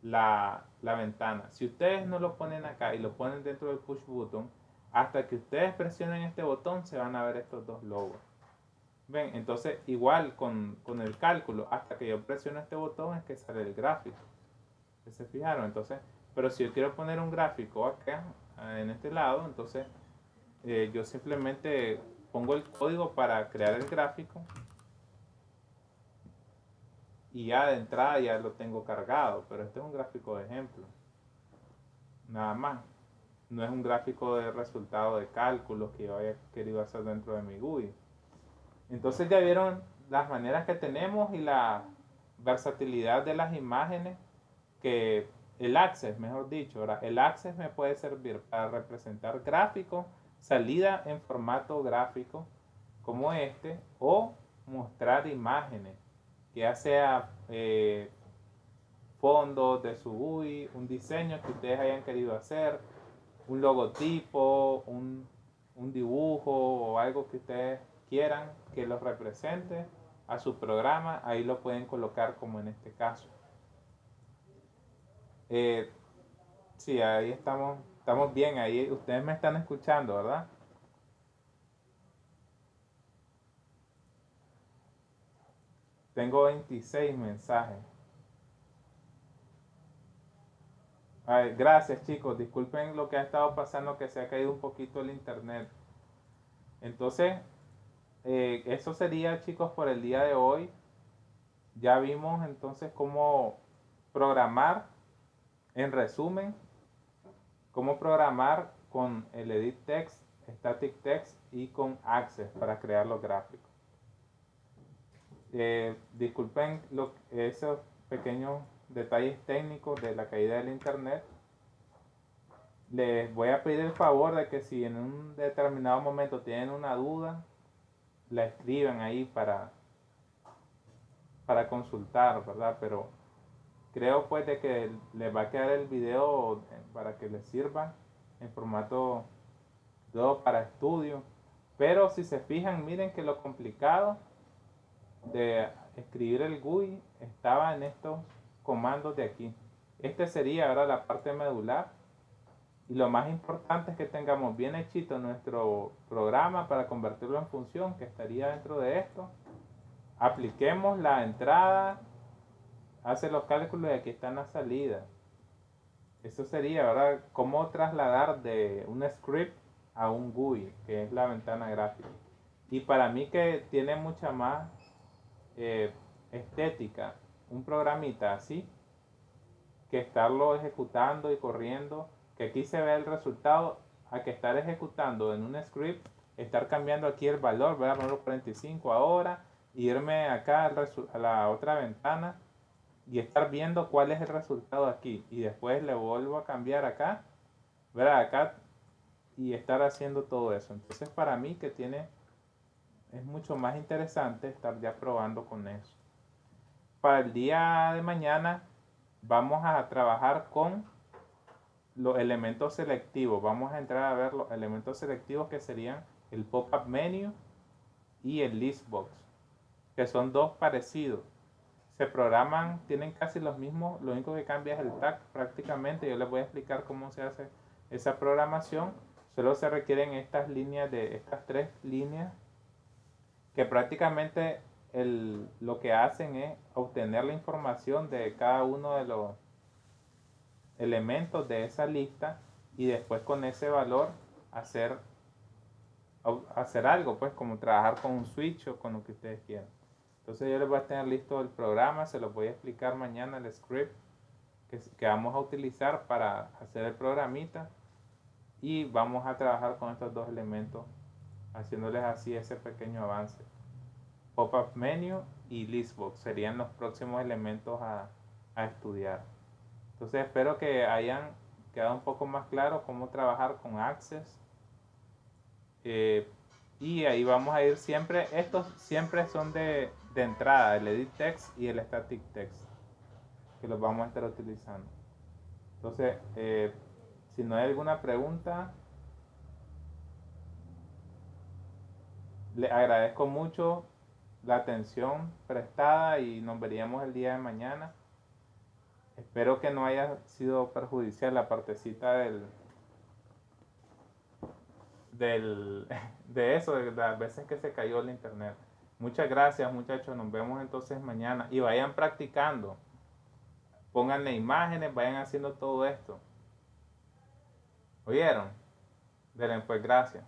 la ventana. Si ustedes no lo ponen acá y lo ponen dentro del push button, hasta que ustedes presionen este botón se van a ver estos dos logos. Ven, entonces igual con el cálculo, hasta que yo presiono este botón es que sale el gráfico. ¿Se fijaron? Entonces, pero si yo quiero poner un gráfico acá, en este lado, entonces yo simplemente pongo el código para crear el gráfico y ya de entrada ya lo tengo cargado, pero este es un gráfico de ejemplo, nada más. No es un gráfico de resultado de cálculos que yo haya querido hacer dentro de mi GUI. Entonces ya vieron las maneras que tenemos y la versatilidad de las imágenes, que el Access, mejor dicho, ahora el Access me puede servir para representar gráficos, salida en formato gráfico como este, o mostrar imágenes, que ya sea fondos de su GUI, un diseño que ustedes hayan querido hacer, un logotipo, un dibujo o algo que ustedes quieran que los represente a su programa, ahí lo pueden colocar como en este caso. Sí, ahí estamos bien, ahí ustedes me están escuchando, ¿verdad? Tengo 26 mensajes. Ay, gracias chicos, disculpen lo que ha estado pasando, que se ha caído un poquito el internet. Entonces, eso sería chicos por el día de hoy. Ya vimos entonces cómo programar, en resumen, cómo programar con el Edit Text, Static Text y con Access para crear los gráficos. Disculpen esos pequeños detalles técnicos de la caída del internet. Les voy a pedir el favor de que si en un determinado momento tienen una duda, la escriban ahí para consultar, ¿verdad? Pero creo pues de que les va a quedar el video para que les sirva en formato para estudio. Pero si se fijan, miren que lo complicado de escribir el GUI estaba en estos comandos de aquí. Este sería ahora la parte medular, Y lo más importante es que tengamos bien hechito nuestro programa para convertirlo en función, que estaría dentro de esto. Apliquemos la entrada, hace los cálculos y aquí están las salidas. Eso sería, ¿verdad? Cómo trasladar de un script a un GUI, que es la ventana gráfica. Y para mí que tiene mucha más estética un programita así que estarlo ejecutando y corriendo, que aquí se ve el resultado, a que estar ejecutando en un script, estar cambiando aquí el valor, voy a ponerlo 45 ahora, irme acá a la otra ventana y estar viendo cuál es el resultado aquí y después le vuelvo a cambiar acá, ¿verdad? Acá y estar haciendo todo eso. Entonces para mí que es mucho más interesante estar ya probando con eso. Para el día de mañana vamos a trabajar con los elementos selectivos. Vamos a entrar a ver los elementos selectivos que serían el pop-up menu y el listbox, que son dos parecidos. Se programan, tienen casi los mismos, lo único que cambia es el tag prácticamente. Yo les voy a explicar cómo se hace esa programación. Solo se requieren estas líneas estas tres líneas que prácticamente lo que hacen es obtener la información de cada uno de los elementos de esa lista y después con ese valor hacer algo, pues como trabajar con un switch o con lo que ustedes quieran. Entonces yo les voy a tener listo el programa, se los voy a explicar mañana el script que vamos a utilizar para hacer el programita y vamos a trabajar con estos dos elementos haciéndoles así ese pequeño avance. Pop-up menu y listbox serían los próximos elementos a estudiar. Entonces espero que hayan quedado un poco más claro cómo trabajar con Access. Y ahí vamos a ir siempre, estos siempre son de entrada, el edit text y el static text, que los vamos a estar utilizando. Entonces, si no hay alguna pregunta, le agradezco mucho la atención prestada y nos veríamos el día de mañana. Espero que no haya sido perjudicial la partecita de eso, de las veces que se cayó el internet. Muchas gracias, muchachos, nos vemos entonces mañana y vayan practicando. Pónganle imágenes, vayan haciendo todo esto. ¿Oyeron? Denle pues gracias.